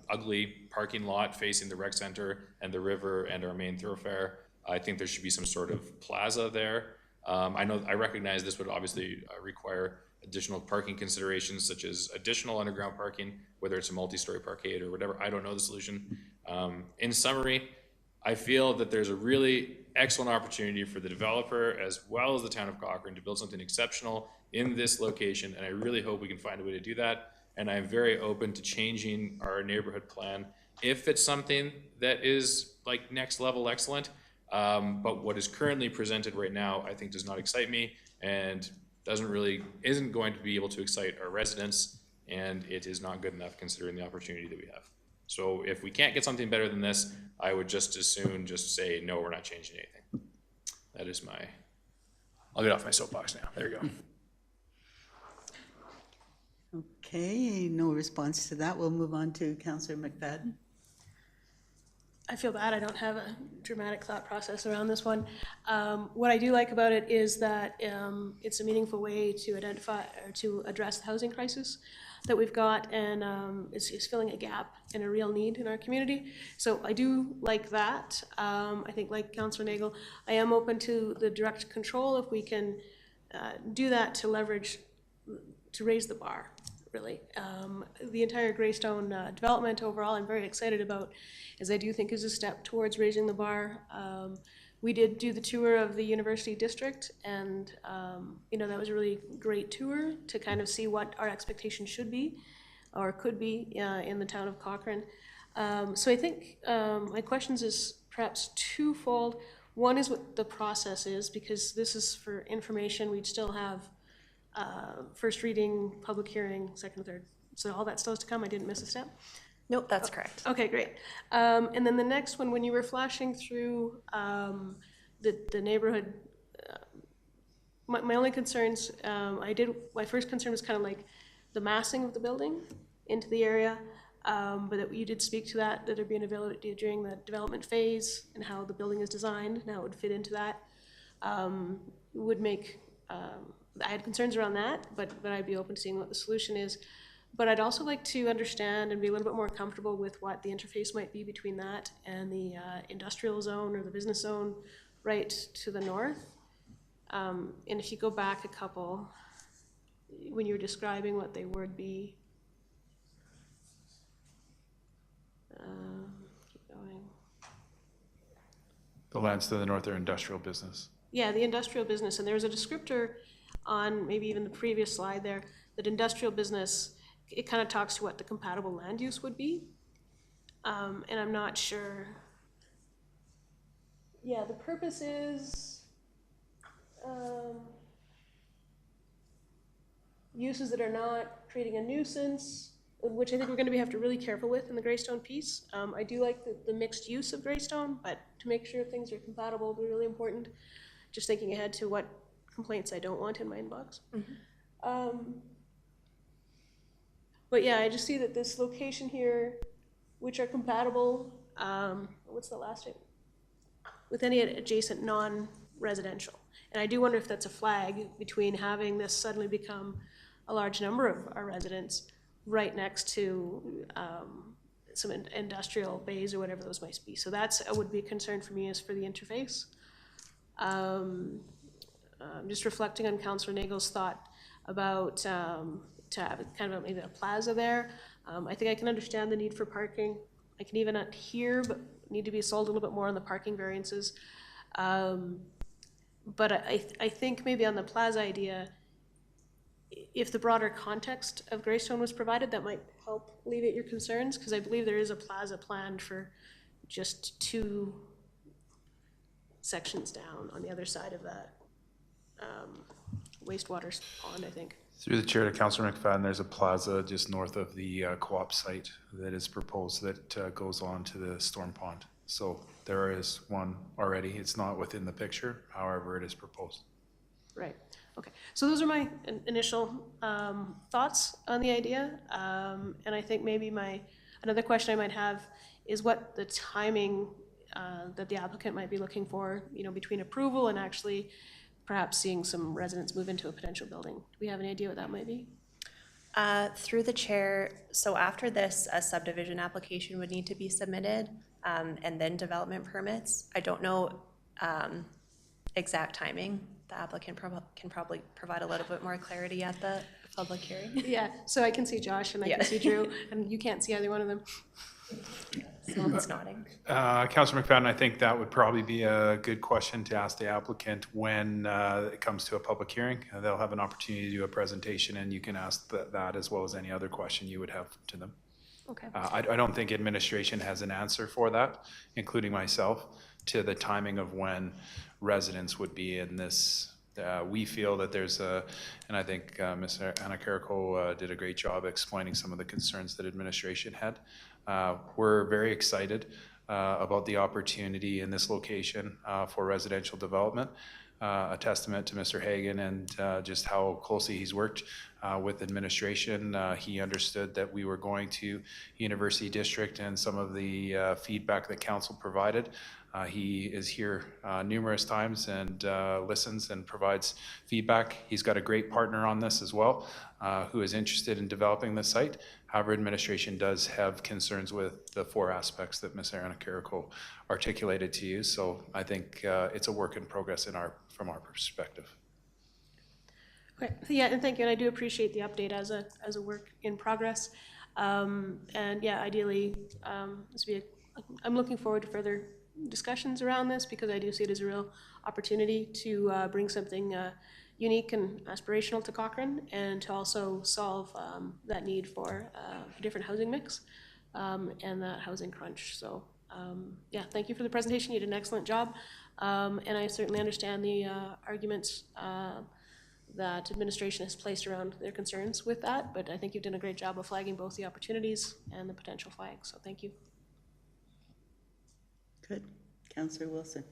S2: ugly parking lot facing the rec center and the river and our main thoroughfare, I think there should be some sort of plaza there. I recognize this would obviously require additional parking considerations, such as additional underground parking, whether it's a multi-story parkade or whatever. I don't know the solution. In summary, I feel that there's a really excellent opportunity for the developer as well as the town of Cochrane to build something exceptional in this location, and I really hope we can find a way to do that. And I'm very open to changing our neighborhood plan if it's something that is like next level excellent. But what is currently presented right now, I think, does not excite me and isn't going to be able to excite our residents and it is not good enough considering the opportunity that we have. So if we can't get something better than this, I would just as soon just say, no, we're not changing anything. That is my, I'll get off my soapbox now. There you go.
S1: Okay, no response to that. We'll move on to Councillor McFadden.
S5: I feel bad I don't have a dramatic thought process around this one. What I do like about it is that it's a meaningful way to identify or to address the housing crisis that we've got, and it's filling a gap and a real need in our community. So I do like that. I think, like Councillor Nagel, I am open to the direct control if we can do that to leverage, to raise the bar, really. The entire Greystone development overall, I'm very excited about, as I do think is a step towards raising the bar. We did do the tour of the University District, and that was a really great tour to kind of see what our expectations should be, or could be, in the town of Cochrane. So I think my questions is perhaps twofold. One is what the process is, because this is for information. We'd still have first reading, public hearing, second, third. So all that still has to come. I didn't miss a step.
S6: Nope, that's correct.
S5: Okay, great. And then the next one, when you were flashing through the neighborhood, my only concerns, my first concern was kind of like the massing of the building into the area, but that you did speak to that there'd be an availability during the development phase and how the building is designed and how it would fit into that. Would make, I had concerns around that, but I'd be open to seeing what the solution is. But I'd also like to understand and be a little bit more comfortable with what the interface might be between that and the industrial zone or the business zone right to the north. And if you go back a couple, when you were describing what they would be, keep going.
S7: The lands to the north are industrial business.
S5: Yeah, the industrial business, and there's a descriptor on maybe even the previous slide there, that industrial business, it kind of talks to what the compatible land use would be. And I'm not sure. Yeah, the purpose is uses that are not creating a nuisance, which I think we're going to have to really careful with in the Greystone piece. I do like the mixed use of Greystone, but to make sure things are compatible will be really important. Just thinking ahead to what complaints I don't want in my inbox. Mm-hmm. But yeah, I just see that this location here, which are compatible, what's the last name? With any adjacent non-residential. And I do wonder if that's a flag between having this suddenly become a large number of our residents right next to some industrial bays or whatever those might be. So that's would be a concern for me, is for the interface. Just reflecting on Councillor Nagel's thought about to have kind of maybe a plaza there. I think I can understand the need for parking. I can even not here, but need to be sold a little bit more on the parking variances. But I think maybe on the plaza idea, if the broader context of Greystone was provided, that might help alleviate your concerns, because I believe there is a plaza planned for just 2 sections down on the other side of that wastewater pond, I think.
S7: Through the chair to Councillor McFadden, there's a plaza just north of the co-op site that is proposed that goes on to the storm pond. So there is one already. It's not within the picture, however, it is proposed.
S5: Right. Okay. So those are my initial thoughts on the idea. And I think maybe another question I might have is what the timing that the applicant might be looking for, between approval and actually perhaps seeing some residents move into a potential building. Do we have any idea what that might be?
S6: Through the chair, so after this, a subdivision application would need to be submitted, and then development permits. I don't know exact timing. The applicant can probably provide a little bit more clarity at the public hearing.
S5: Yeah, so I can see Josh and I can see Drew, and you can't see either one of them.
S6: Someone's nodding.
S7: Councillor McFadden, I think that would probably be a good question to ask the applicant when it comes to a public hearing. They'll have an opportunity to do a presentation, and you can ask that as well as any other question you would have to them.
S5: Okay.
S7: I don't think administration has an answer for that, including myself, to the timing of when residents would be in this we feel that there's a, and I think Ms. Anna Carrico did a great job explaining some of the concerns that administration had. We're very excited about the opportunity in this location for residential development. A testament to Mr. Hagan and just how closely he's worked with administration. He understood that we were going to University District and some of the feedback that council provided. He is here numerous times and listens and provides feedback. He's got a great partner on this as well, who is interested in developing this site. However, administration does have concerns with the 4 aspects that Ms. Anna Carrico articulated to you. So I think it's a work in progress from our perspective.
S5: Okay, yeah, and thank you, and I do appreciate the update as a work in progress. And yeah, ideally, I'm looking forward to further discussions around this because I do see it as a real opportunity to bring something unique and aspirational to Cochrane and to also solve that need for a different housing mix and that housing crunch. So yeah, thank you for the presentation. You did an excellent job. And I certainly understand the arguments that administration has placed around their concerns with that, but I think you've done a great job of flagging both the opportunities and the potential flags, so thank you.
S1: Good. Councillor Wilson.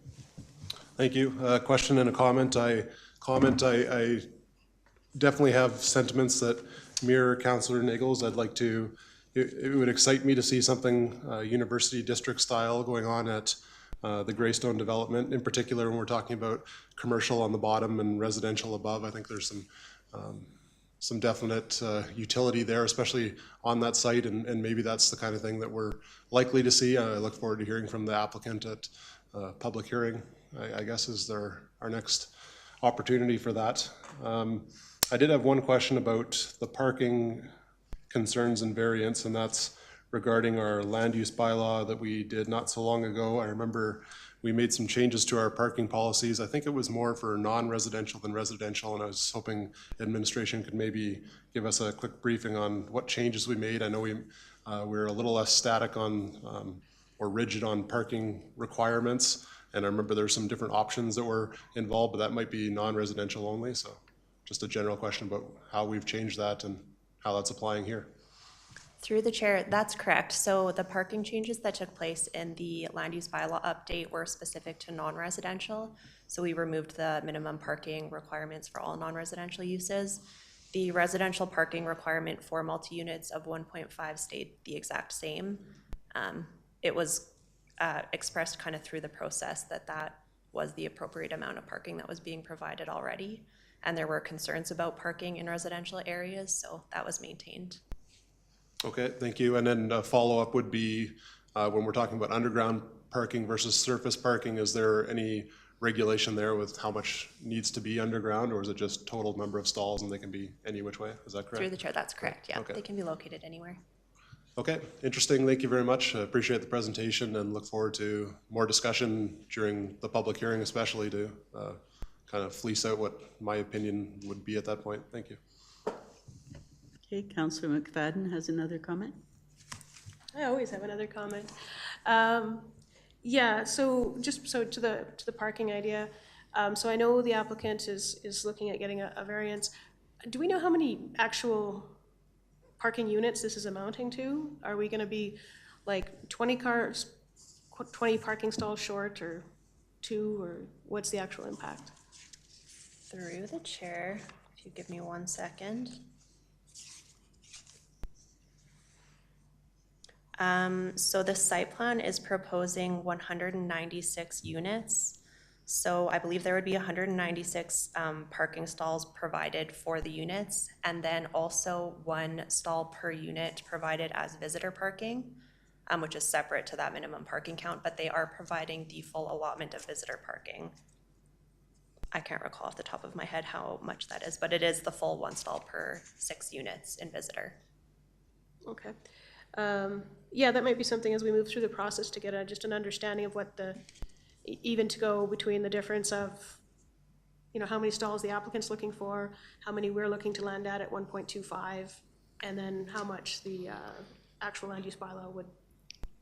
S4: Thank you. Question and a comment. I definitely have sentiments that mirror Councillor Niggles. I'd like to, it would excite me to see something University District style going on at the Greystone development, in particular when we're talking about commercial on the bottom and residential above. I think there's some definite utility there, especially on that site, and maybe that's the kind of thing that we're likely to see. I look forward to hearing from the applicant at public hearing, I guess is our next opportunity for that. I did have one question about the parking concerns and variance, and that's regarding our land use bylaw that we did not so long ago. I remember we made some changes to our parking policies. I think it was more for non-residential than residential, and I was hoping administration could maybe give us a quick briefing on what changes we made. I know we're a little less static on or rigid on parking requirements, and I remember there's some different options that were involved, but that might be non-residential only. So just a general question about how we've changed that and how that's applying here.
S6: Through the chair, that's correct. So the parking changes that took place in the land use bylaw update were specific to non-residential. So we removed the minimum parking requirements for all non-residential uses. The residential parking requirement for multi-units of 1.5 stayed the exact same. It was expressed kind of through the process that was the appropriate amount of parking that was being provided already. And there were concerns about parking in residential areas, so that was maintained.
S4: Okay, thank you. And then a follow-up would be when we're talking about underground parking versus surface parking, is there any regulation there with how much needs to be underground, or is it just total number of stalls and they can be any which way? Is that correct?
S6: Through the chair, that's correct, yeah.
S4: Okay.
S6: They can be located anywhere.
S4: Okay, interesting. Thank you very much. I appreciate the presentation and look forward to more discussion during the public hearing, especially to kind of fleece out what my opinion would be at that point. Thank you.
S1: Okay, Councillor McFadden has another comment.
S5: I always have another comment. Yeah, so just to the parking idea. So I know the applicant is looking at getting a variance. Do we know how many actual parking units this is amounting to? Are we going to be like 20 parking stalls short, or 2, or what's the actual impact?
S6: Through the chair, if you give me 1 second. So the site plan is proposing 196 units. So I believe there would be 196 parking stalls provided for the units, and then also 1 stall per unit provided as visitor parking, which is separate to that minimum parking count, but they are providing the full allotment of visitor parking. I can't recall off the top of my head how much that is, but it is the full 1 stall per 6 units in visitor. Okay.
S5: Yeah, that might be something as we move through the process to get just an understanding of what even to go between the difference of, how many stalls the applicant's looking for, how many we're looking to land at 1.25, and then how much the actual land use bylaw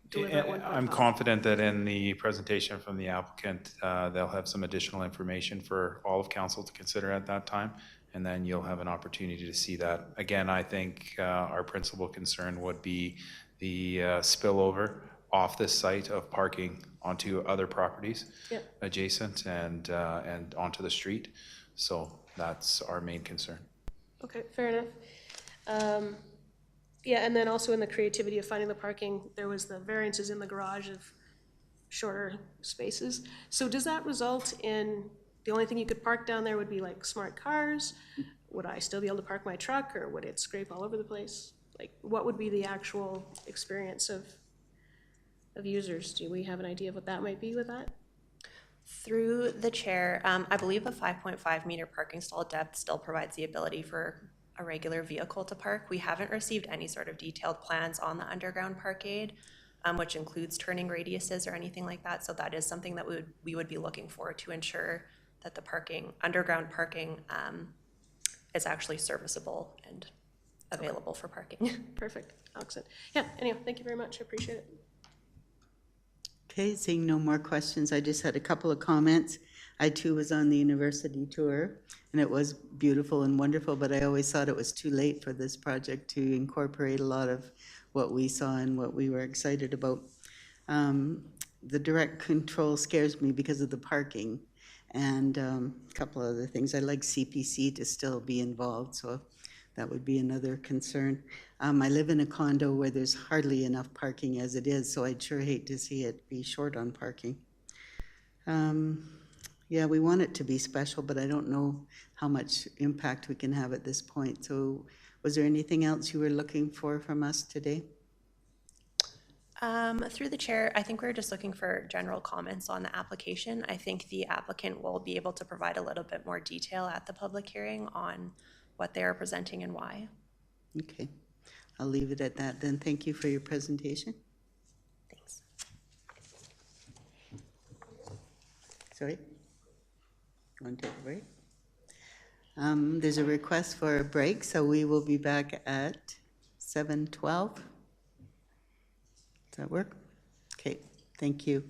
S5: deliver at 1.5?
S7: I'm confident that in the presentation from the applicant, they'll have some additional information for all of council to consider at that time, and then you'll have an opportunity to see that. Again, I think our principal concern would be the spillover off this site of parking onto other properties
S5: Yep.
S7: adjacent and onto the street. So that's our main concern.
S5: Okay, fair enough. Yeah, and then also in the creativity of finding the parking, there was the variances in the garage of shorter spaces. So does that result in, the only thing you could park down there would be like smart cars? Would I still be able to park my truck, or would it scrape all over the place? Like, what would be the actual experience of users? Do we have an idea of what that might be with that?
S6: Through the chair, I believe a 5.5 meter parking stall depth still provides the ability for a regular vehicle to park. We haven't received any sort of detailed plans on the underground parkade, which includes turning radiuses or anything like that. So that is something that we would be looking for to ensure that the underground parking is actually serviceable and available for parking.
S5: Perfect, excellent. Yeah, anyhow, thank you very much, I appreciate it.
S1: Okay, seeing no more questions, I just had a couple of comments. I too was on the university tour, and it was beautiful and wonderful, but I always thought it was too late for this project to incorporate a lot of what we saw and what we were excited about. The direct control scares me because of the parking and a couple other things. I like CPC to still be involved, so that would be another concern. I live in a condo where there's hardly enough parking as it is, so I'd sure hate to see it be short on parking. Yeah, we want it to be special, but I don't know how much impact we can have at this point. So was there anything else you were looking for from us today?
S6: Through the chair, I think we're just looking for general comments on the application. I think the applicant will be able to provide a little bit more detail at the public hearing on what they are presenting and why.
S1: Okay, I'll leave it at that then. Thank you for your presentation.
S6: Thanks.
S1: Sorry? You want to take a break? There's a request for a break, so we will be back at 7:12. Does that work? Okay, thank you.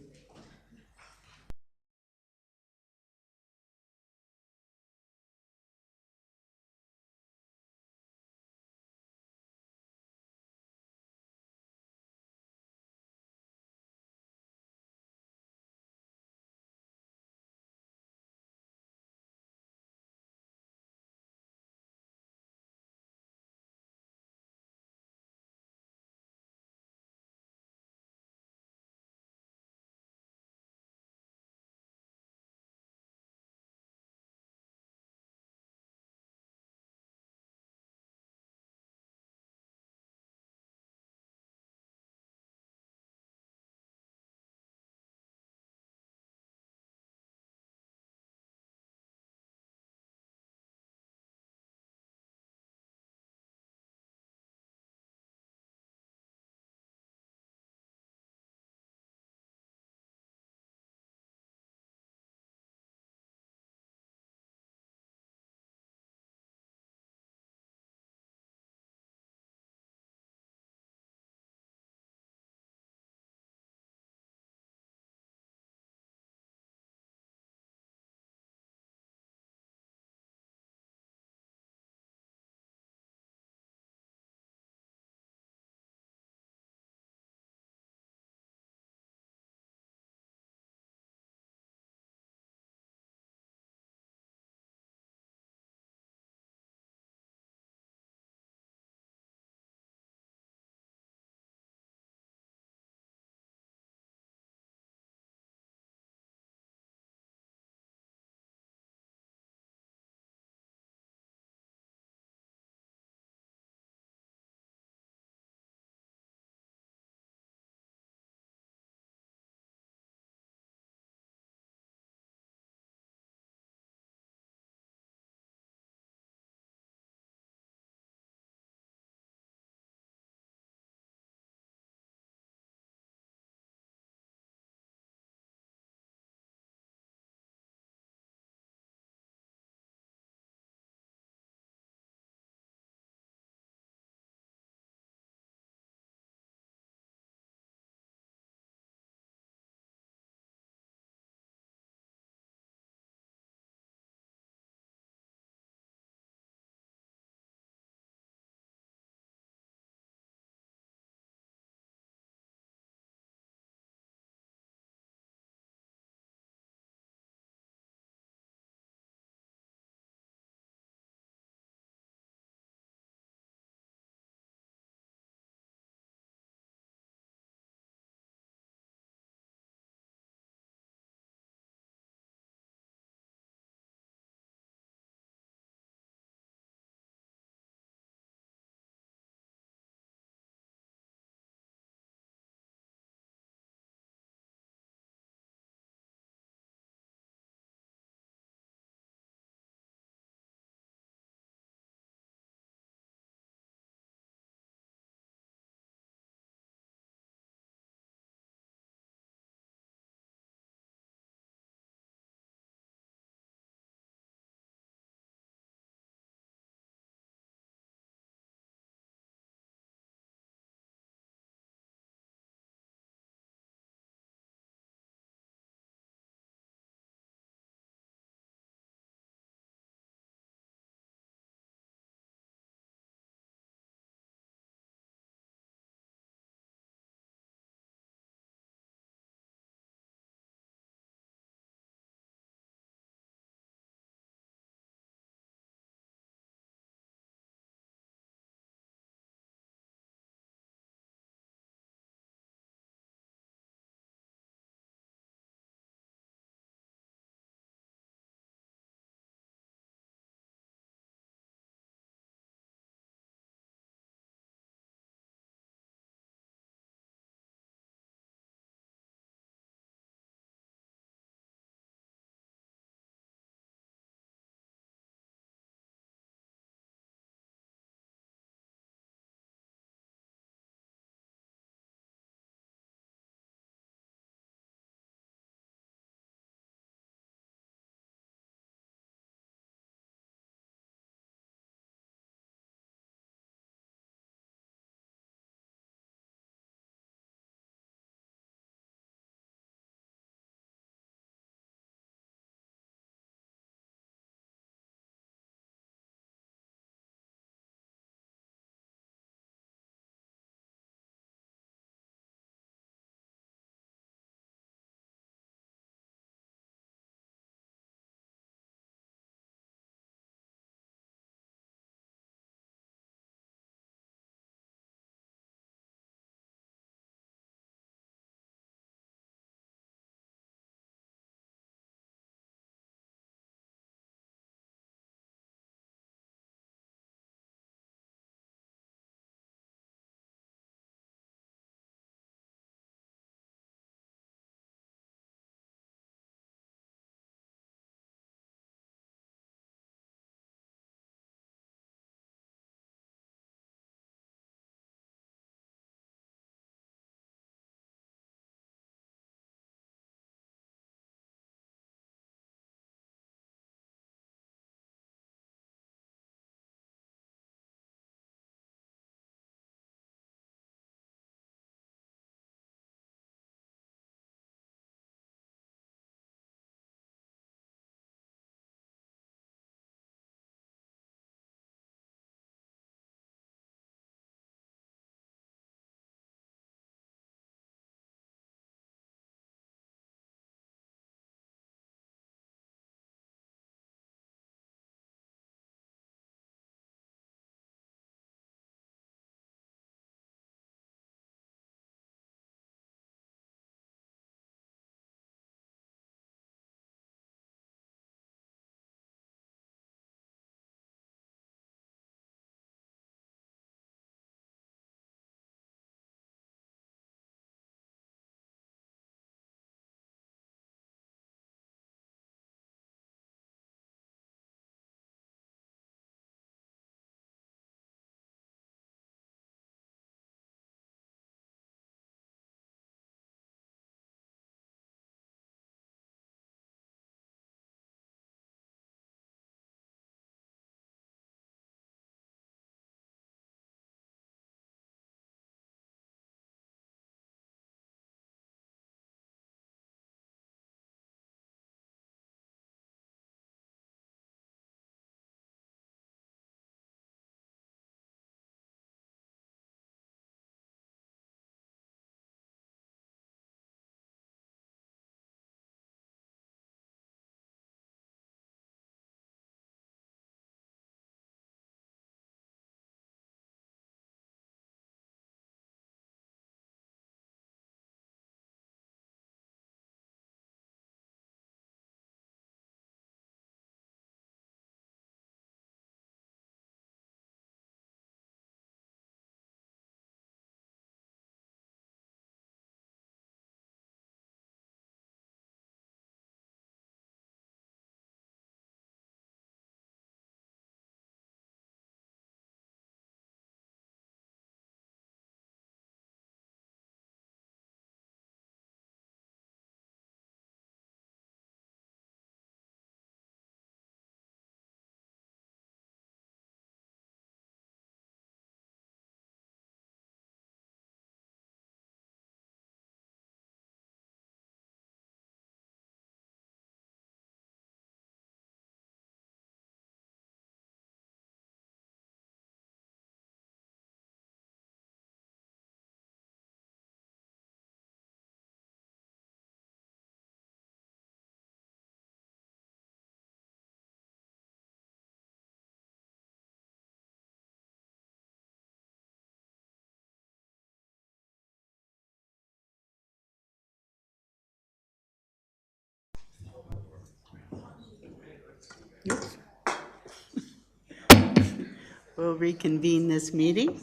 S1: We'll reconvene this meeting.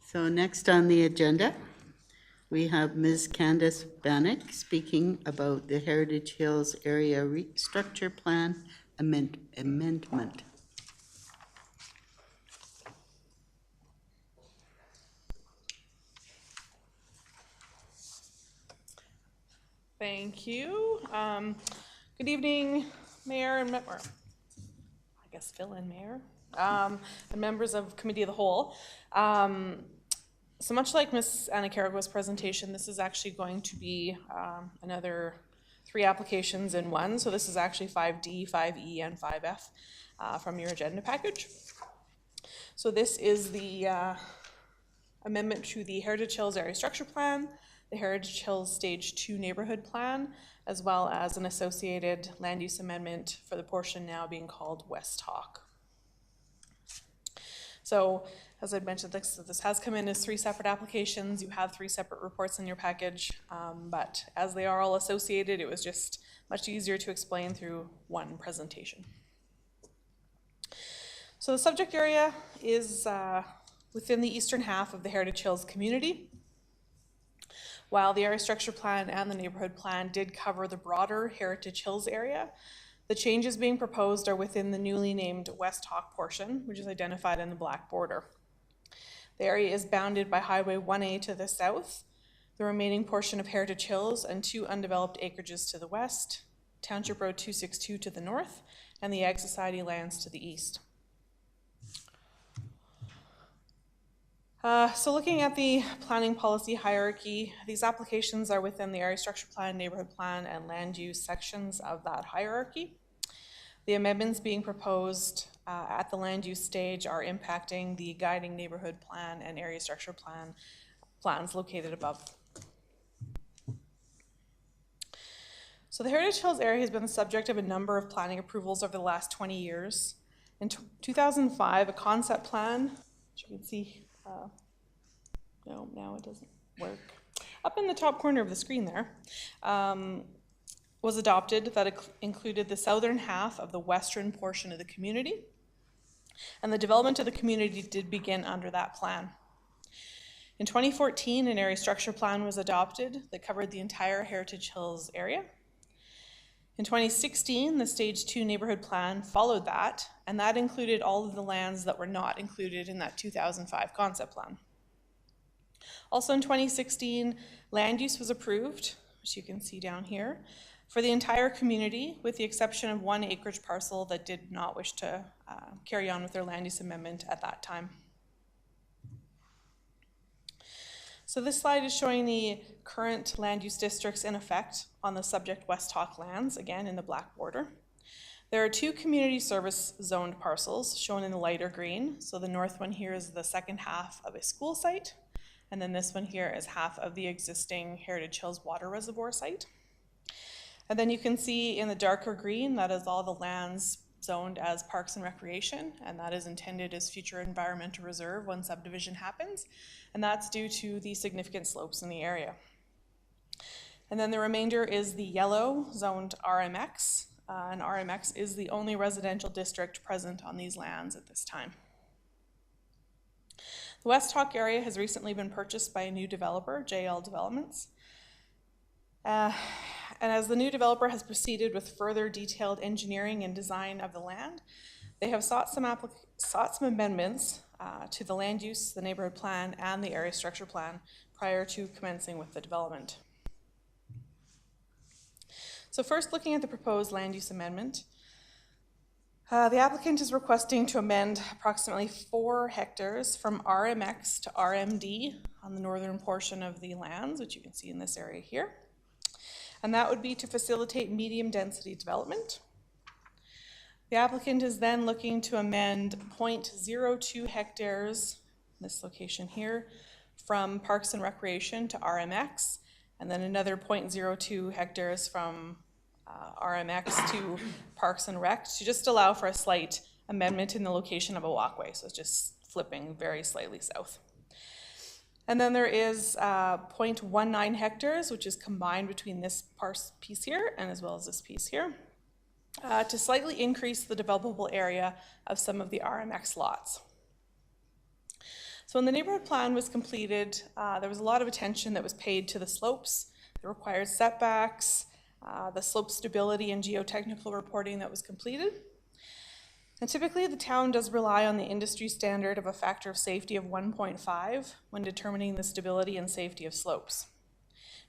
S1: So next on the agenda, we have Ms. Candace Bannock speaking about the Heritage Hills Area Restructure Plan Amendment.
S8: Thank you. Good evening, Mayor and, or I guess fill-in Mayor, and members of Committee of the Whole. So much like Ms. Anna Carago's presentation, this is actually going to be another 3 applications in one. So this is actually 5D, 5E, and 5F from your agenda package. So this is the amendment to the Heritage Hills Area Structure Plan, the Heritage Hills Stage 2 Neighborhood Plan, as well as an associated land use amendment for the portion now being called West Hawk. So, as I'd mentioned, this has come in as 3 separate applications. You have 3 separate reports in your package, but as they are all associated, it was just much easier to explain through one presentation. So the subject area is within the eastern half of the Heritage Hills community. While the area structure plan and the neighborhood plan did cover the broader Heritage Hills area, the changes being proposed are within the newly named West Hawk portion, which is identified in the black border. The area is bounded by Highway 1A to the south, the remaining portion of Heritage Hills and 2 undeveloped acreages to the west, Township Road 262 to the north, and the Ag Society lands to the east. So looking at the planning policy hierarchy, these applications are within the area structure plan, neighborhood plan, and land use sections of that hierarchy. The amendments being proposed at the land use stage are impacting the guiding neighborhood plan and area structure plans located above. So the Heritage Hills area has been the subject of a number of planning approvals over the last 20 years. In 2005, a concept plan, which you can see, no, now it doesn't work. Up in the top corner of the screen there, was adopted that included the southern half of the western portion of the community. And the development of the community did begin under that plan. In 2014, an area structure plan was adopted that covered the entire Heritage Hills area. In 2016, the Stage 2 neighborhood plan followed that, and that included all of the lands that were not included in that 2005 concept plan. Also in 2016, land use was approved, which you can see down here, for the entire community, with the exception of 1 acreage parcel that did not wish to carry on with their land use amendment at that time. So this slide is showing the current land use districts in effect on the subject West Hawk lands, again in the black border. There are 2 community service zoned parcels shown in the lighter green. So the north one here is the second half of a school site, and then this one here is half of the existing Heritage Hills water reservoir site. And then you can see in the darker green, that is all the lands zoned as parks and recreation, and that is intended as future environmental reserve when subdivision happens, and that's due to the significant slopes in the area. And then the remainder is the yellow zoned RMX, and RMX is the only residential district present on these lands at this time. The West Hawk area has recently been purchased by a new developer, JL Developments. And as the new developer has proceeded with further detailed engineering and design of the land, they have sought some amendments to the land use, the neighborhood plan, and the area structure plan prior to commencing with the development. So first, looking at the proposed land use amendment, the applicant is requesting to amend approximately 4 hectares from RMX to RMD on the northern portion of the lands, which you can see in this area here. And that would be to facilitate medium density development. The applicant is then looking to amend 0.02 hectares, this location here, from Parks and Recreation to RMX, and then another 0.02 hectares from RMX to Parks and Rec, to just allow for a slight amendment in the location of a walkway. So it's just flipping very slightly south. And then there is 0.19 hectares, which is combined between this piece here and as well as this piece here. to slightly increase the developable area of some of the RMX lots. So when the neighborhood plan was completed, there was a lot of attention that was paid to the slopes, the required setbacks, the slope stability and geotechnical reporting that was completed. And typically the town does rely on the industry standard of a factor of safety of 1.5 when determining the stability and safety of slopes.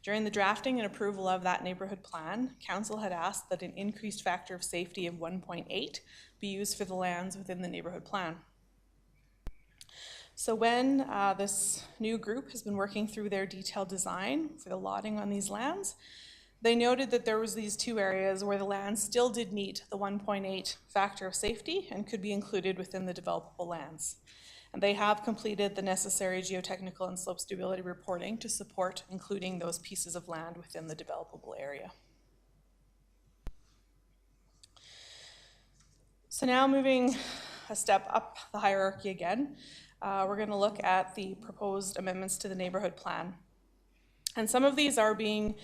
S8: During the drafting and approval of that neighborhood plan, council had asked that an increased factor of safety of 1.8 be used for the lands within the neighborhood plan. So when this new group has been working through their detailed design for the lotting on these lands, they noted that there was these two areas where the land still did meet the 1.8 factor of safety and could be included within the developable lands. And they have completed the necessary geotechnical and slope stability reporting to support including those pieces of land within the developable area. So now moving a step up the hierarchy again, we're going to look at the proposed amendments to the neighborhood plan. And some of these are being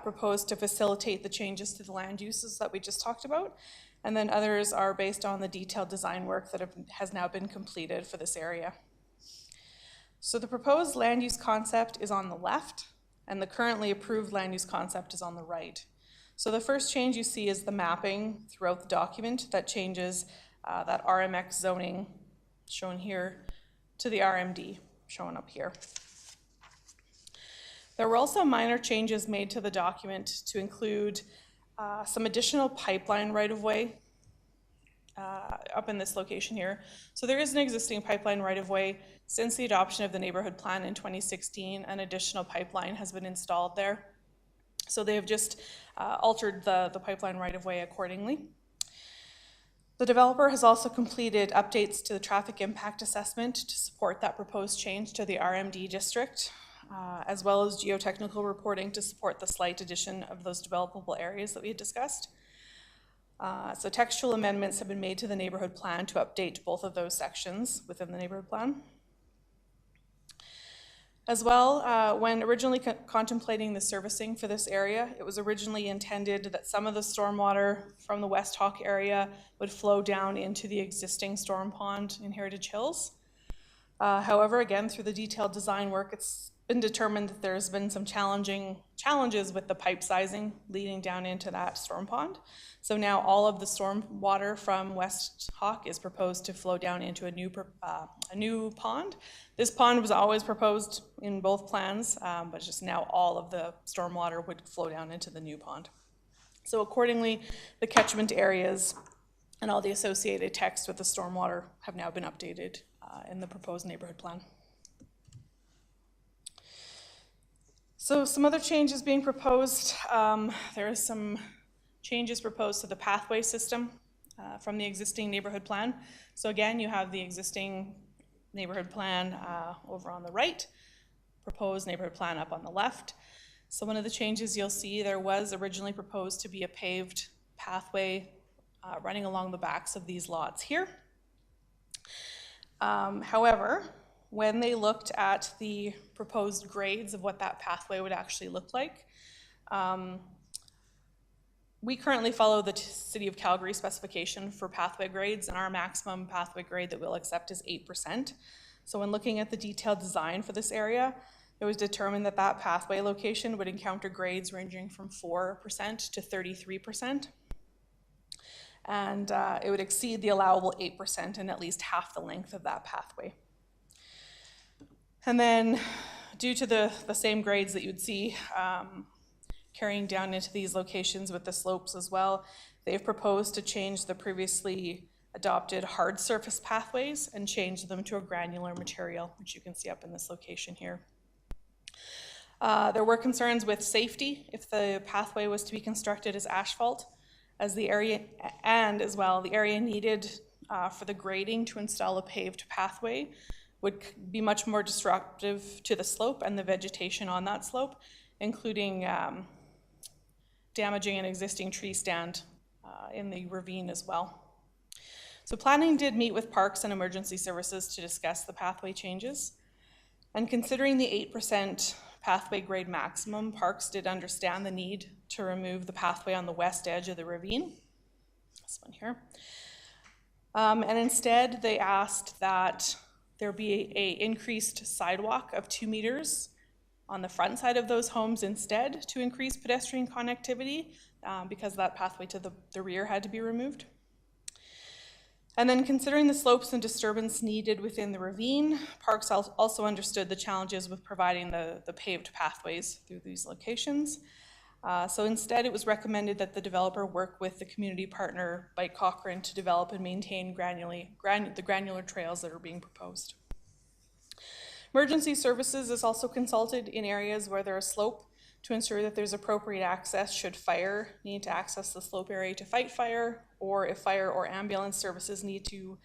S8: proposed to facilitate the changes to the land uses that we just talked about. And then others are based on the detailed design work that has now been completed for this area. So the proposed land use concept is on the left, and the currently approved land use concept is on the right. So the first change you see is the mapping throughout the document that changes that RMX zoning shown here to the RMD shown up here. There were also minor changes made to the document to include some additional pipeline right-of-way up in this location here. So there is an existing pipeline right-of-way. Since the adoption of the neighborhood plan in 2016, an additional pipeline has been installed there. So they have just altered the pipeline right-of-way accordingly. The developer has also completed updates to the traffic impact assessment to support that proposed change to the RMD district, as well as geotechnical reporting to support the slight addition of those developable areas that we had discussed. So textual amendments have been made to the neighborhood plan to update both of those sections within the neighborhood plan. As well, when originally contemplating the servicing for this area, it was originally intended that some of the stormwater from the West Hawk area would flow down into the existing storm pond in Heritage Hills. However, again, through the detailed design work, it's been determined that there's been some challenges with the pipe sizing leading down into that storm pond. So now all of the storm water from West Hawk is proposed to flow down into a new pond. This pond was always proposed in both plans, but just now all of the storm water would flow down into the new pond. So accordingly, the catchment areas and all the associated text with the stormwater have now been updated in the proposed neighborhood plan. So some other changes being proposed. There are some changes proposed to the pathway system from the existing neighborhood plan. So again, you have the existing neighborhood plan over on the right, proposed neighborhood plan up on the left. So one of the changes you'll see, there was originally proposed to be a paved pathway running along the backs of these lots here. However, when they looked at the proposed grades of what that pathway would actually look like, we currently follow the City of Calgary specification for pathway grades, and our maximum pathway grade that we'll accept is 8%. So when looking at the detailed design for this area, it was determined that that pathway location would encounter grades ranging from 4% to 33%. And it would exceed the allowable 8% in at least half the length of that pathway. And then due to the same grades that you'd see carrying down into these locations with the slopes as well, they've proposed to change the previously adopted hard surface pathways and change them to a granular material, which you can see up in this location here. There were concerns with safety if the pathway was to be constructed as asphalt, as the area, and as well the area needed for the grading to install a paved pathway would be much more disruptive to the slope and the vegetation on that slope, including damaging an existing tree stand in the ravine as well. So planning did meet with Parks and Emergency Services to discuss the pathway changes. And considering the 8% pathway grade maximum, Parks did understand the need to remove the pathway on the west edge of the ravine. this one here. And instead, they asked that there be a increased sidewalk of 2 meters on the front side of those homes instead to increase pedestrian connectivity because that pathway to the rear had to be removed. And then considering the slopes and disturbance needed within the ravine, Parks also understood the challenges with providing the paved pathways through these locations. So instead, it was recommended that the developer work with the community partner, Bike Cochrane, to develop and maintain the granular trails that are being proposed. Emergency services is also consulted in areas where there is slope to ensure that there's appropriate access should fire need to access the slope area to fight fire, or if fire or ambulance services need to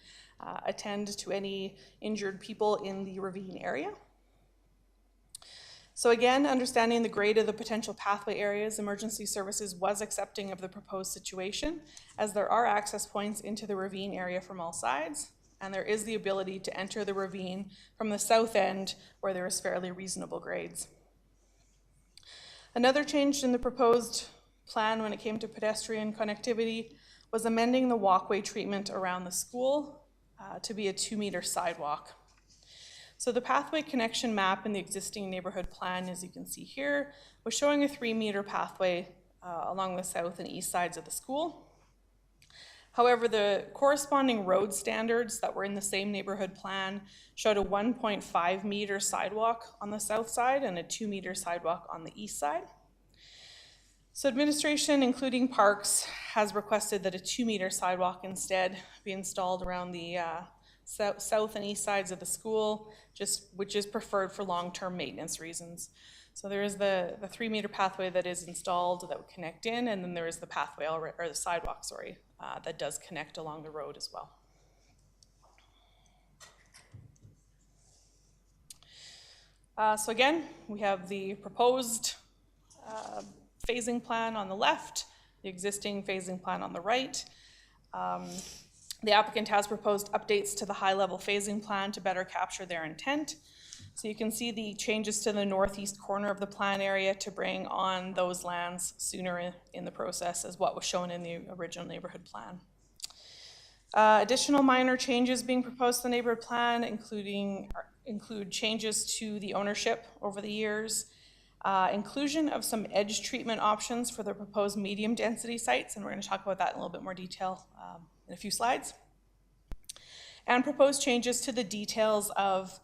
S8: attend to any injured people in the ravine area. So again, understanding the grade of the potential pathway areas, emergency services was accepting of the proposed situation, as there are access points into the ravine area from all sides, and there is the ability to enter the ravine from the south end where there is fairly reasonable grades. Another change in the proposed plan when it came to pedestrian connectivity was amending the walkway treatment around the school to be a 2-meter sidewalk. So the pathway connection map in the existing neighborhood plan, as you can see here, was showing a 3-meter pathway along the south and east sides of the school. However, the corresponding road standards that were in the same neighborhood plan showed a 1.5 meter sidewalk on the south side and a 2-meter sidewalk on the east side. So administration, including Parks, has requested that a 2-meter sidewalk instead be installed around the south and east sides of the school, which is preferred for long-term maintenance reasons. So there is the 3-meter pathway that is installed that would connect in, and then there is the pathway, or the sidewalk, sorry, that does connect along the road as well. So again, we have the proposed phasing plan on the left, the existing phasing plan on the right. The applicant has proposed updates to the high-level phasing plan to better capture their intent. So you can see the changes to the northeast corner of the plan area to bring on those lands sooner in the process as what was shown in the original neighborhood plan. Additional minor changes being proposed to the neighborhood plan include changes to the ownership over the years, inclusion of some edge treatment options for the proposed medium density sites, and we're going to talk about that in a little bit more detail in a few slides, and proposed changes to the details of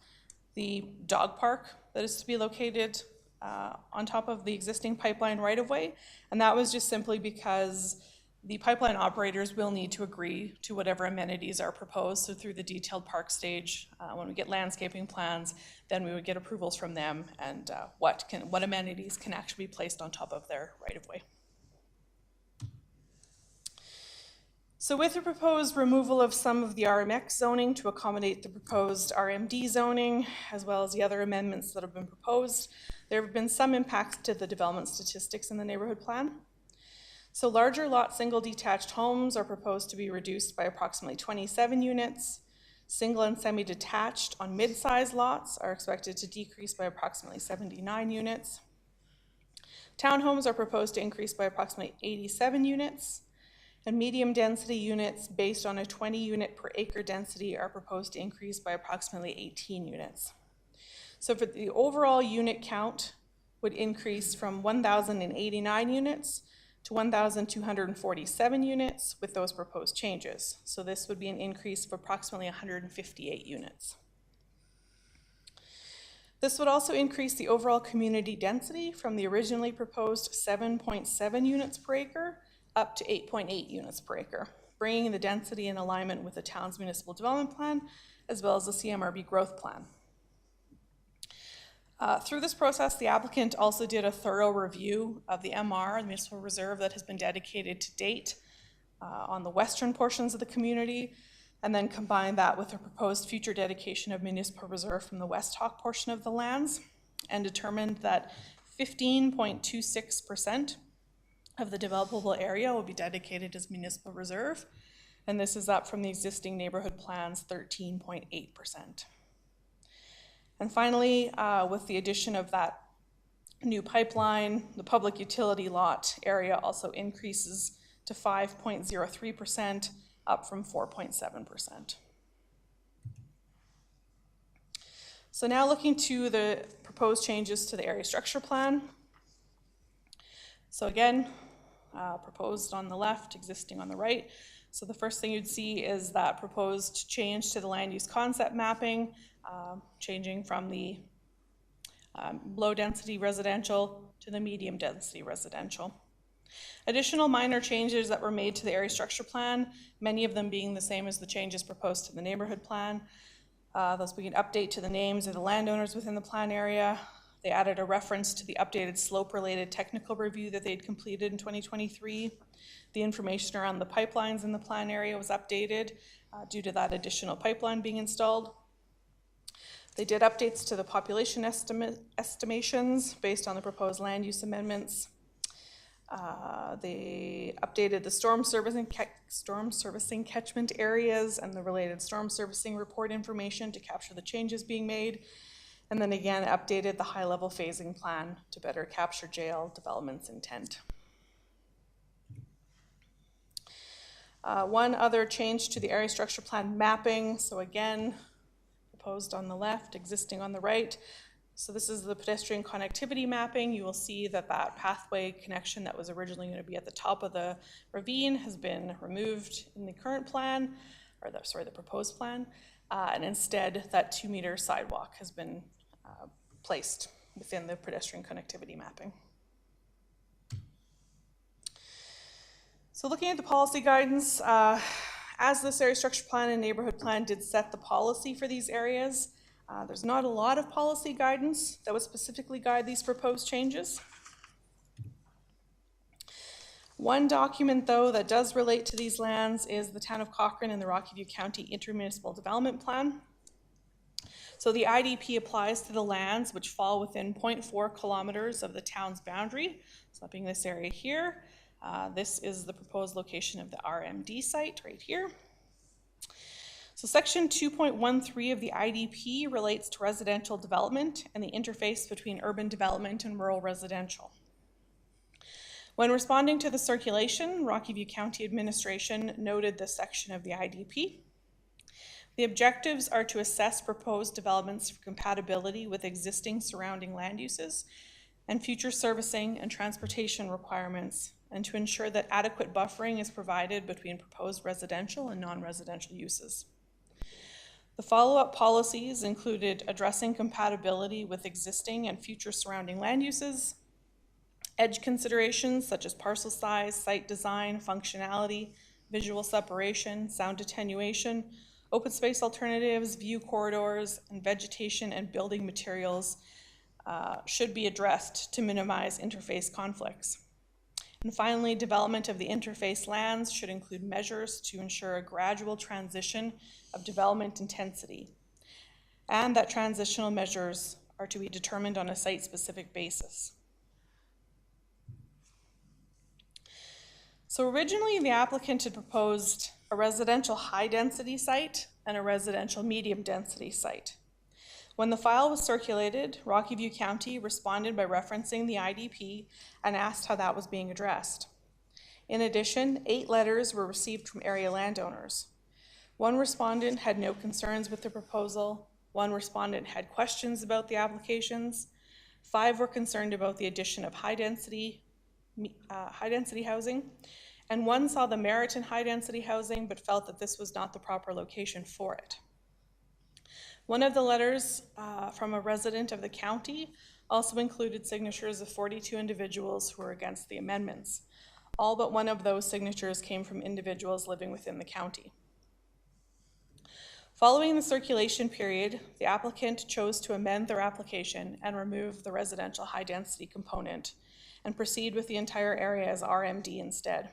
S8: the dog park that is to be located on top of the existing pipeline right-of-way, and that was just simply because the pipeline operators will need to agree to whatever amenities are proposed. So through the detailed park stage, when we get landscaping plans, then we would get approvals from them and what amenities can actually be placed on top of their right-of-way. So with the proposed removal of some of the RMX zoning to accommodate the proposed RMD zoning, as well as the other amendments that have been proposed, there have been some impacts to the development statistics in the neighborhood plan. So larger lot single detached homes are proposed to be reduced by approximately 27 units. Single and semi-detached on mid-size lots are expected to decrease by approximately 79 units. Townhomes are proposed to increase by approximately 87 units. And medium density units based on a 20 unit per acre density are proposed to increase by approximately 18 units. So for the overall unit count would increase from 1,089 units to 1,247 units with those proposed changes. So this would be an increase of approximately 158 units. This would also increase the overall community density from the originally proposed 7.7 units per acre up to 8.8 units per acre, bringing the density in alignment with the town's municipal development plan, as well as the CMRB growth plan. Through this process, the applicant also did a thorough review of the MR, the municipal reserve that has been dedicated to date on the western portions of the community, and then combined that with a proposed future dedication of municipal reserve from the West Hawk portion of the lands, and determined that 15.26% of the developable area will be dedicated as municipal reserve, and this is up from the existing neighborhood plan's 13.8%. And finally, with the addition of that new pipeline, the public utility lot area also increases to 5.03%, up from 4.7%. So now looking to the proposed changes to the area structure plan. So again, proposed on the left, existing on the right. So the first thing you'd see is that proposed change to the land use concept mapping, changing from the low density residential to the medium density residential. Additional minor changes that were made to the area structure plan, many of them being the same as the changes proposed to the neighborhood plan. Those being an update to the names of the landowners within the plan area. They added a reference to the updated slope-related technical review that they'd completed in 2023. The information around the pipelines in the plan area was updated due to that additional pipeline being installed. They did updates to the population estimations based on the proposed land use amendments. They updated the storm servicing catchment areas and the related storm servicing report information to capture the changes being made. And then again, updated the high-level phasing plan to better capture jail development's intent. One other change to the area structure plan mapping. So again, proposed on the left, existing on the right. So this is the pedestrian connectivity mapping. You will see that that pathway connection that was originally going to be at the top of the ravine has been removed in the current plan, or the proposed plan, and instead that 2-meter sidewalk has been placed within the pedestrian connectivity mapping. So looking at the policy guidance, as this area structure plan and neighborhood plan did set the policy for these areas, there's not a lot of policy guidance that would specifically guide these proposed changes. One document, though, that does relate to these lands is the Town of Cochrane and the Rocky View County Intermunicipal Development Plan. So the IDP applies to the lands which fall within 0.4 kilometers of the town's boundary, so that being this area here. This is the proposed location of the RMD site right here. So section 2.13 of the IDP relates to residential development and the interface between urban development and rural residential. When responding to the circulation, Rocky View County Administration noted this section of the IDP. The objectives are to assess proposed developments for compatibility with existing surrounding land uses and future servicing and transportation requirements, and to ensure that adequate buffering is provided between proposed residential and non-residential uses. The follow-up policies included addressing compatibility with existing and future surrounding land uses, edge considerations such as parcel size, site design, functionality, visual separation, sound attenuation, open space alternatives, view corridors, and vegetation and building materials should be addressed to minimize interface conflicts. And finally, development of the interface lands should include measures to ensure a gradual transition of development intensity, and that transitional measures are to be determined on a site-specific basis. So originally, the applicant had proposed a residential high-density site and a residential medium-density site. When the file was circulated, Rocky View County responded by referencing the IDP and asked how that was being addressed. In addition, 8 letters were received from area landowners. 1 respondent had no concerns with the proposal, 1 respondent had questions about the applications, 5 were concerned about the addition of high-density housing, and 1 saw the merit in high-density housing but felt that this was not the proper location for it. One of the letters from a resident of the county also included signatures of 42 individuals who were against the amendments. All but one of those signatures came from individuals living within the county. Following the circulation period, the applicant chose to amend their application and remove the residential high-density component and proceed with the entire area as RMD instead.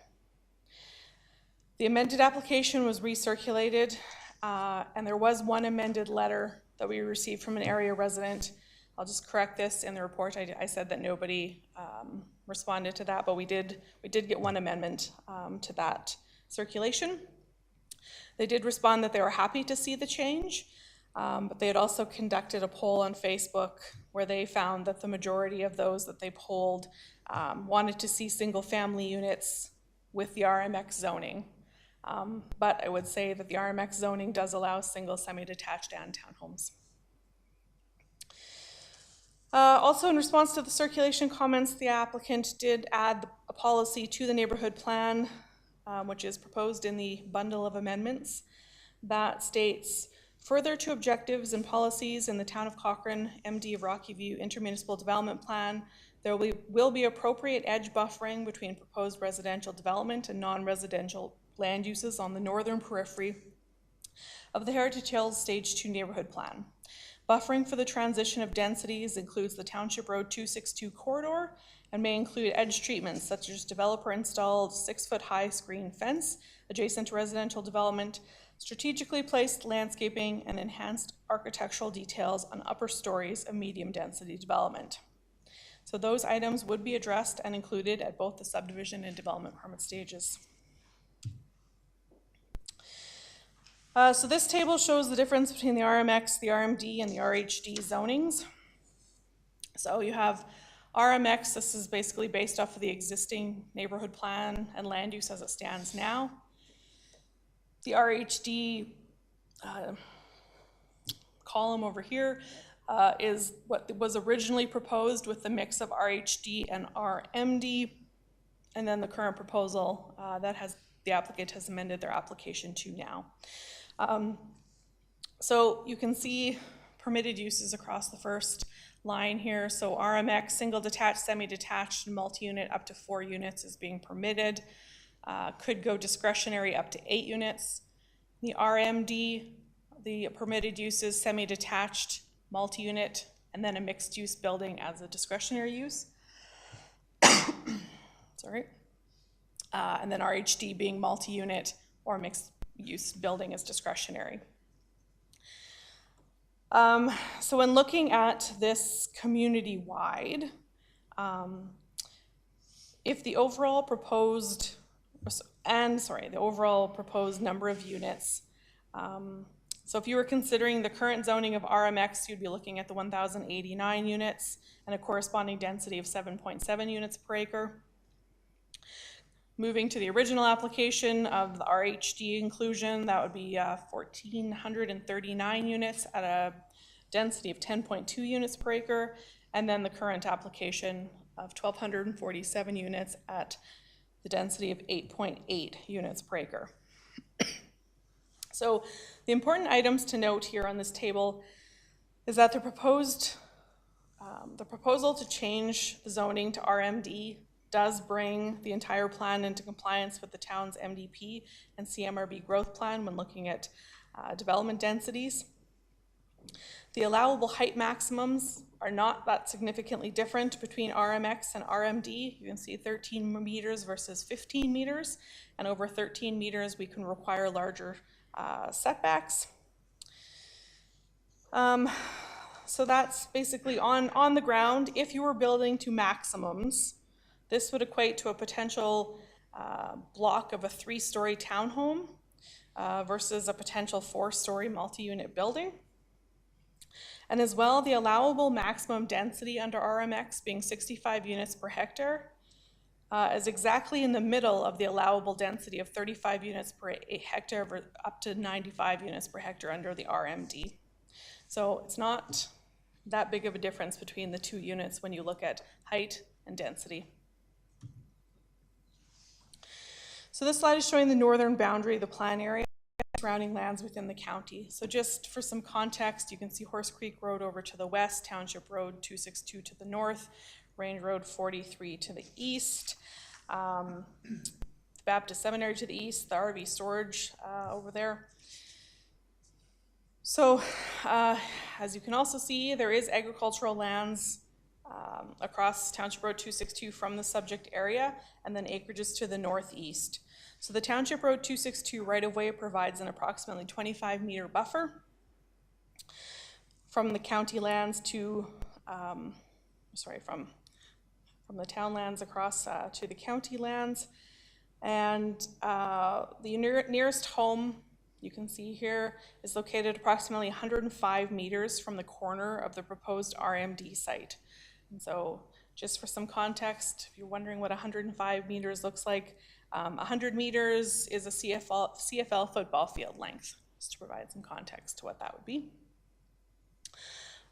S8: The amended application was recirculated, and there was 1 amended letter that we received from an area resident. I'll just correct this in the report. I said that nobody responded to that, but we did get 1 amendment to that circulation. They did respond that they were happy to see the change, but they had also conducted a poll on Facebook where they found that the majority of those that they polled wanted to see single-family units with the RMX zoning. But I would say that the RMX zoning does allow single, semi-detached, and townhomes. Also, in response to the circulation comments, the applicant did add a policy to the neighborhood plan, which is proposed in the bundle of amendments, that states, further to objectives and policies in the Town of Cochrane MD of Rocky View Intermunicipal Development Plan, there will be appropriate edge buffering between proposed residential development and non-residential land uses on the northern periphery of the Heritage Hills Stage 2 neighborhood plan. Buffering for the transition of densities includes the Township Road 262 corridor and may include edge treatments such as developer-installed 6-foot-high screen fence adjacent to residential development, strategically placed landscaping, and enhanced architectural details on upper stories of medium-density development. So those items would be addressed and included at both the subdivision and development permit stages. So this table shows the difference between the RMX, the RMD, and the RHD zonings. So you have RMX, this is basically based off of the existing neighborhood plan and land use as it stands now. The RHD column over here is what was originally proposed with the mix of RHD and RMD, and then the current proposal the applicant has amended their application to now. So you can see permitted uses across the first line here. So RMX, single detached, semi-detached, and multi-unit up to 4 units is being permitted. Could go discretionary up to 8 units. The RMD, the permitted uses, semi-detached, multi-unit, and then a mixed-use building as a discretionary use. Sorry. And then RHD being multi-unit or mixed-use building as discretionary. So when looking at this community-wide, if the overall proposed, the overall proposed number of units, so if you were considering the current zoning of RMX, you'd be looking at the 1,089 units and a corresponding density of 7.7 units per acre. Moving to the original application of the RHD inclusion, that would be 1,439 units at a density of 10.2 units per acre, and then the current application of 1,247 units at the density of 8.8 units per acre. So the important items to note here on this table is that the proposal to change the zoning to RMD does bring the entire plan into compliance with the town's MDP and CMRB growth plan when looking at development densities. The allowable height maximums are not that significantly different between RMX and RMD. You can see 13 meters versus 15 meters, and over 13 meters we can require larger setbacks. So that's basically on the ground. If you were building to maximums, this would equate to a potential block of a 3-story townhome versus a potential 4-story multi-unit building. And as well, the allowable maximum density under RMX being 65 units per hectare is exactly in the middle of the allowable density of 35 units per hectare up to 95 units per hectare under the RMD. So it's not that big of a difference between the 2 units when you look at height and density. So this slide is showing the northern boundary of the plan area, surrounding lands within the county. So just for some context, you can see Horse Creek Road over to the west, Township Road 262 to the north, Range Road 43 to the east, the Baptist Seminary to the east, the RV storage over there. So as you can also see, there is agricultural lands across Township Road 262 from the subject area, and then acreages to the northeast. So the Township Road 262 right-of-way provides an approximately 25-meter buffer from the county lands to, from the town lands across to the county lands. And the nearest home, you can see here, is located approximately 105 meters from the corner of the proposed RMD site. And so just for some context, if you're wondering what 105 meters looks like, 100 meters is a CFL football field length, just to provide some context to what that would be.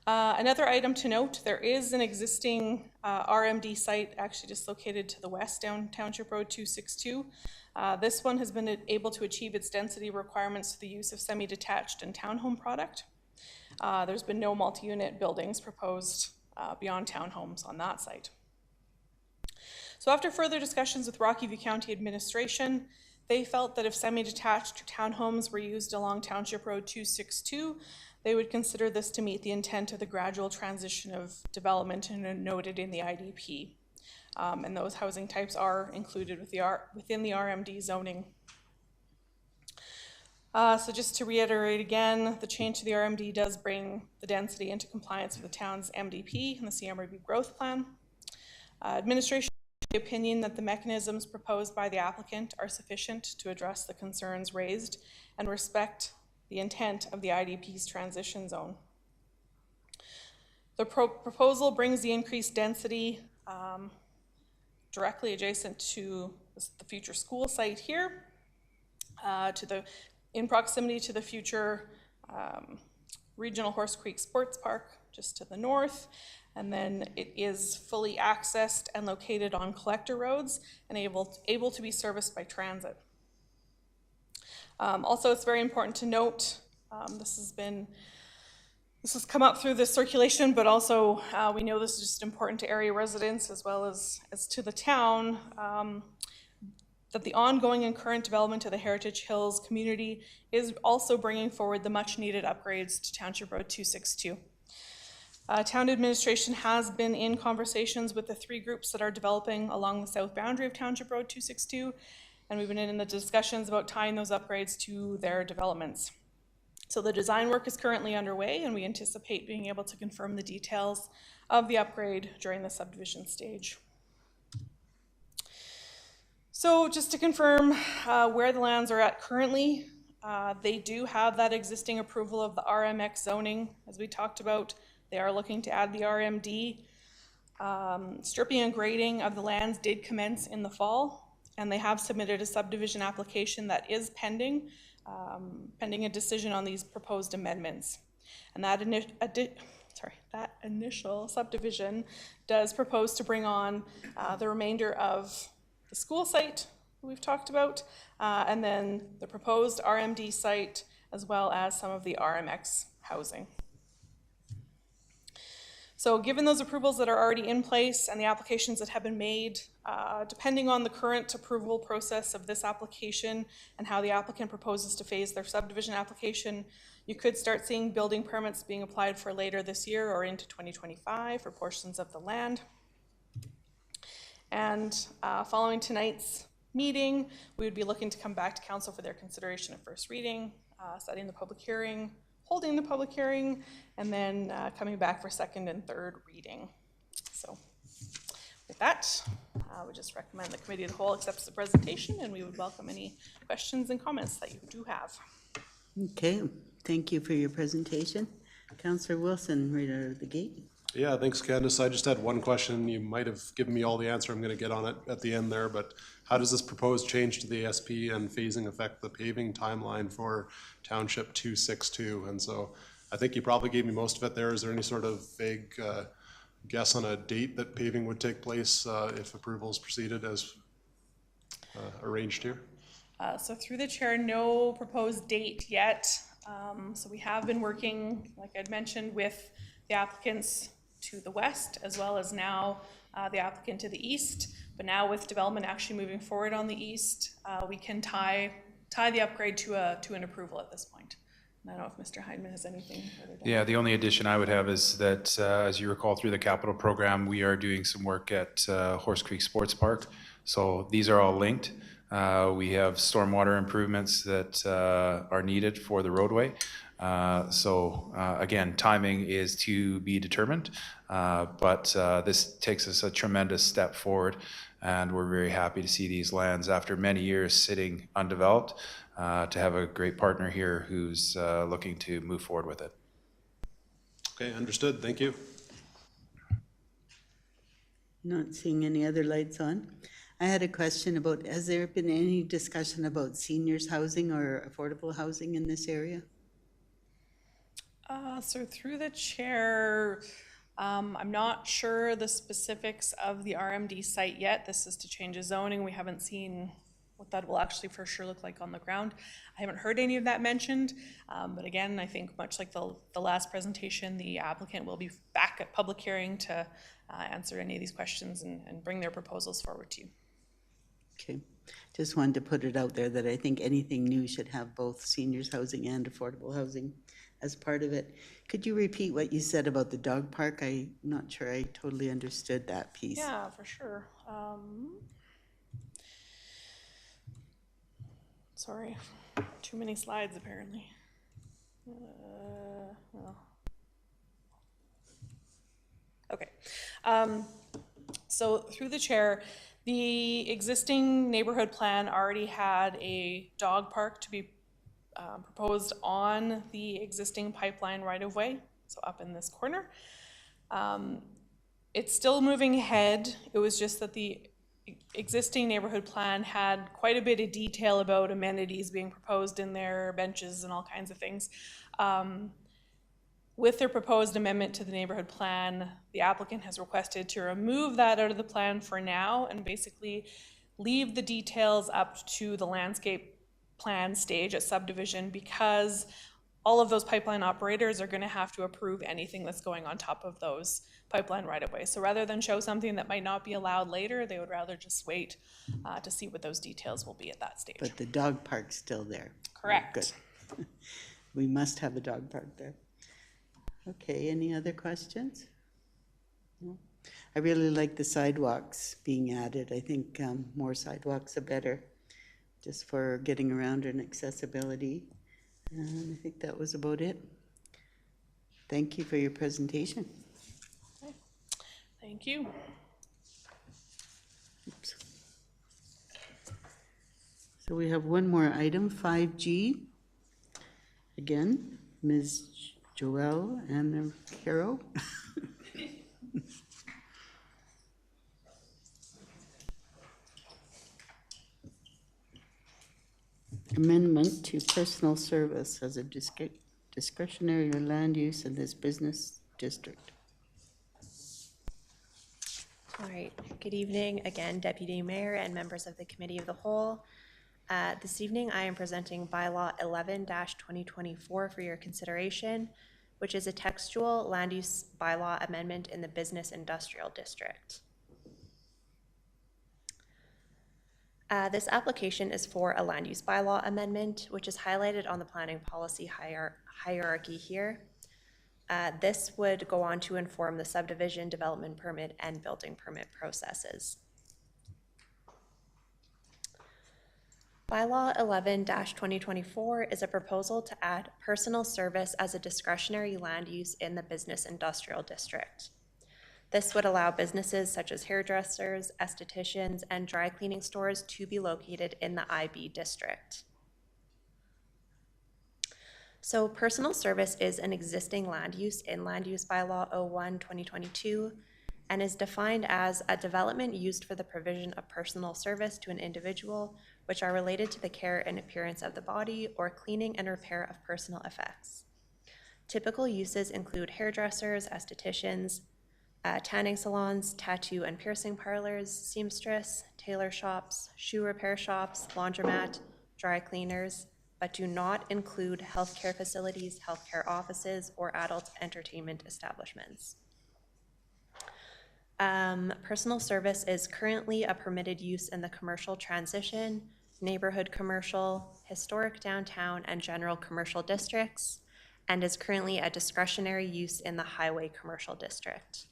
S8: Another item to note, there is an existing RMD site actually just located to the west down Township Road 262. This one has been able to achieve its density requirements through the use of semi-detached and townhome product. There's been no multi-unit buildings proposed beyond townhomes on that site. So after further discussions with Rocky View County administration, they felt that if semi-detached townhomes were used along Township Road 262, they would consider this to meet the intent of the gradual transition of development and noted in the IDP. And those housing types are included within the RMD zoning. So just to reiterate again, the change to the RMD does bring the density into compliance with the town's MDP and the CMRB growth plan. Administration has the opinion that the mechanisms proposed by the applicant are sufficient to address the concerns raised and respect the intent of the IDP's transition zone. The proposal brings the increased density directly adjacent to the future school site here, in proximity to the future Regional Horse Creek Sports Park just to the north, and then it is fully accessed and located on collector roads and able to be serviced by transit. Also, it's very important to note, this has come up through the circulation, but also we know this is just important to area residents as well as to the town, that the ongoing and current development of the Heritage Hills community is also bringing forward the much needed upgrades to Township Road 262. Town administration has been in conversations with the 3 groups that are developing along the south boundary of Township Road 262, and we've been in the discussions about tying those upgrades to their developments. So the design work is currently underway, and we anticipate being able to confirm the details of the upgrade during the subdivision stage. So just to confirm where the lands are at currently, they do have that existing approval of the RMX zoning. As we talked about, they are looking to add the RMD. Stripping and grading of the lands did commence in the fall, and they have submitted a subdivision application that is pending a decision on these proposed amendments. And that initial subdivision does propose to bring on the remainder of the school site we've talked about, and then the proposed RMD site, as well as some of the RMX housing. So given those approvals that are already in place and the applications that have been made, depending on the current approval process of this application and how the applicant proposes to phase their subdivision application, you could start seeing building permits being applied for later this year or into 2025 for portions of the land. And following tonight's meeting, we would be looking to come back to council for their consideration of first reading, setting the public hearing, holding the public hearing, and then coming back for second and third reading. So with that, I would just recommend the committee of the whole accepts the presentation, and we would welcome any questions and comments that you do have.
S1: Okay, thank you for your presentation. Councillor Wilson, right out of the gate.
S4: Yeah, thanks, Candace. I just had one question. You might have given me all the answer. I'm going to get on it at the end there, but how does this proposed change to the SP and phasing affect the paving timeline for Township 262? And so I think you probably gave me most of it there. Is there any sort of vague guess on a date that paving would take place if approvals proceeded as arranged here?
S8: So through the chair, no proposed date yet. So we have been working, like I'd mentioned, with the applicants to the west, as well as now the applicant to the east. But now with development actually moving forward on the east, we can tie the upgrade to an approval at this point. And I don't know if Mr. Heidemann has anything further to add.
S7: Yeah, the only addition I would have is that, as you recall through the capital program, we are doing some work at Horse Creek Sports Park. So these are all linked. We have stormwater improvements that are needed for the roadway. Again, timing is to be determined, but this takes us a tremendous step forward, and we're very happy to see these lands, after many years sitting undeveloped, to have a great partner here who's looking to move forward with it.
S4: Okay, understood. Thank you.
S1: Not seeing any other lights on. I had a question about, has there been any discussion about seniors housing or affordable housing in this area?
S8: So through the chair, I'm not sure the specifics of the RMD site yet. This is to change a zoning. We haven't seen what that will actually for sure look like on the ground. I haven't heard any of that mentioned, but again, I think much like the last presentation, the applicant will be back at public hearing to answer any of these questions and bring their proposals forward to you.
S1: Okay, just wanted to put it out there that I think anything new should have both seniors housing and affordable housing as part of it. Could you repeat what you said about the dog park? I'm not sure I totally understood that piece.
S8: Yeah, for sure. Sorry, too many slides apparently. Well. Okay. So through the chair, the existing neighborhood plan already had a dog park to be proposed on the existing pipeline right-of-way, so up in this corner. It's still moving ahead. It was just that the existing neighborhood plan had quite a bit of detail about amenities being proposed in there, benches and all kinds of things. With their proposed amendment to the neighborhood plan, the applicant has requested to remove that out of the plan for now and basically leave the details up to the landscape plan stage at subdivision, because all of those pipeline operators are going to have to approve anything that's going on top of those pipeline right-of-way. So rather than show something that might not be allowed later, they would rather just wait to see what those details will be at that stage.
S1: But the dog park's still there.
S8: Correct.
S1: Good. We must have a dog park there. Okay, any other questions? No? I really like the sidewalks being added. I think more sidewalks are better, just for getting around and accessibility. And I think that was about it. Thank you for your presentation.
S8: Okay. Thank you.
S1: Oops. So we have one more item, 5G. Again, Ms. Joelle and Caro. Amendment to personal service as a discretionary land use in this business district.
S6: All right, good evening again, Deputy Mayor and members of the Committee of the Whole. This evening I am presenting Bylaw 11-2024 for your consideration, which is a textual land use bylaw amendment in the Business Industrial District. This application is for a land use bylaw amendment, which is highlighted on the planning policy hierarchy here. This would go on to inform the subdivision, development permit, and building permit processes. Bylaw 11-2024 is a proposal to add personal service as a discretionary land use in the Business Industrial District. This would allow businesses such as hairdressers, estheticians, and dry cleaning stores to be located in the IB district. So personal service is an existing land use in Land Use Bylaw 01-2022 and is defined as a development used for the provision of personal service to an individual which are related to the care and appearance of the body or cleaning and repair of personal effects. Typical uses include hairdressers, estheticians, tanning salons, tattoo and piercing parlors, seamstress, tailor shops, shoe repair shops, laundromat, dry cleaners, but do not include healthcare facilities, healthcare offices, or adult entertainment establishments. Personal service is currently a permitted use in the commercial transition, neighborhood commercial, historic downtown, and general commercial districts, and is currently a discretionary use in the highway commercial district.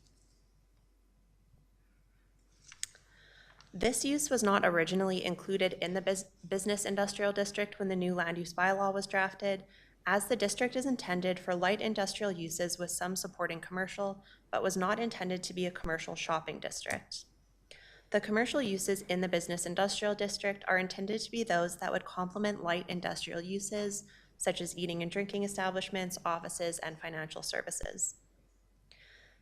S6: This use was not originally included in the Business Industrial District when the new land use bylaw was drafted, as the district is intended for light industrial uses with some supporting commercial, but was not intended to be a commercial shopping district. The commercial uses in the Business Industrial District are intended to be those that would complement light industrial uses, such as eating and drinking establishments, offices, and financial services.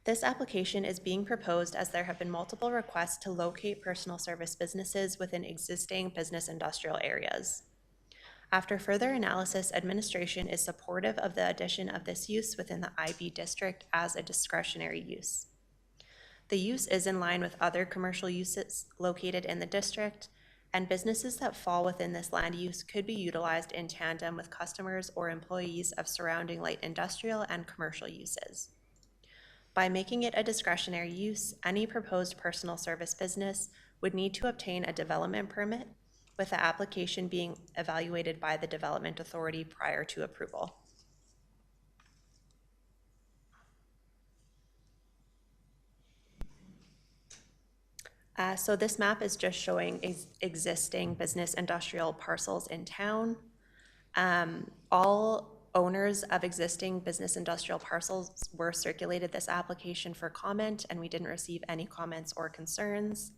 S6: This application is being proposed as there have been multiple requests to locate personal service businesses within existing business industrial areas. After further analysis, administration is supportive of the addition of this use within the IB district as a discretionary use. The use is in line with other commercial uses located in the district, and businesses that fall within this land use could be utilized in tandem with customers or employees of surrounding light industrial and commercial uses. By making it a discretionary use, any proposed personal service business would need to obtain a development permit, with the application being evaluated by the Development Authority prior to approval. So this map is just showing existing business industrial parcels in town. All owners of existing business industrial parcels were circulated this application for comment, and we didn't receive any comments or concerns.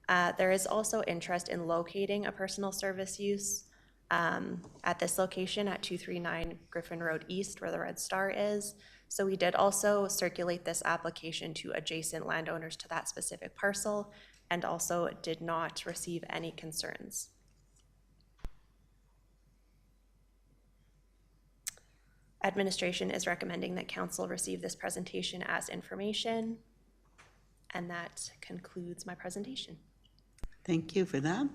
S6: There is also interest in locating a personal service use at this location at 239 Griffin Road East, where the Red Star is. So we did also circulate this application to adjacent landowners to that specific parcel, and also did not receive any concerns. Administration is recommending that council receive this presentation as information, and that concludes my presentation.
S1: Thank you for that.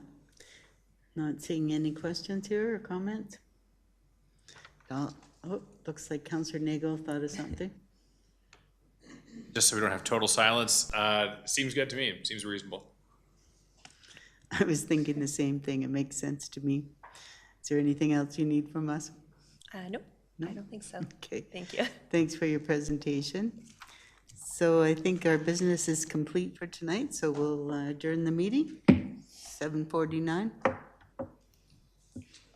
S1: Not seeing any questions here or comments? Oh, looks like Councillor Nagel thought of something.
S2: Just so we don't have total silence, seems good to me, seems reasonable.
S1: I was thinking the same thing. It makes sense to me. Is there anything else you need from us?
S6: Nope, I don't think so.
S1: Okay.
S6: Thank you.
S1: Thanks for your presentation. So I think our business is complete for tonight, so we'll adjourn the meeting, 7:49.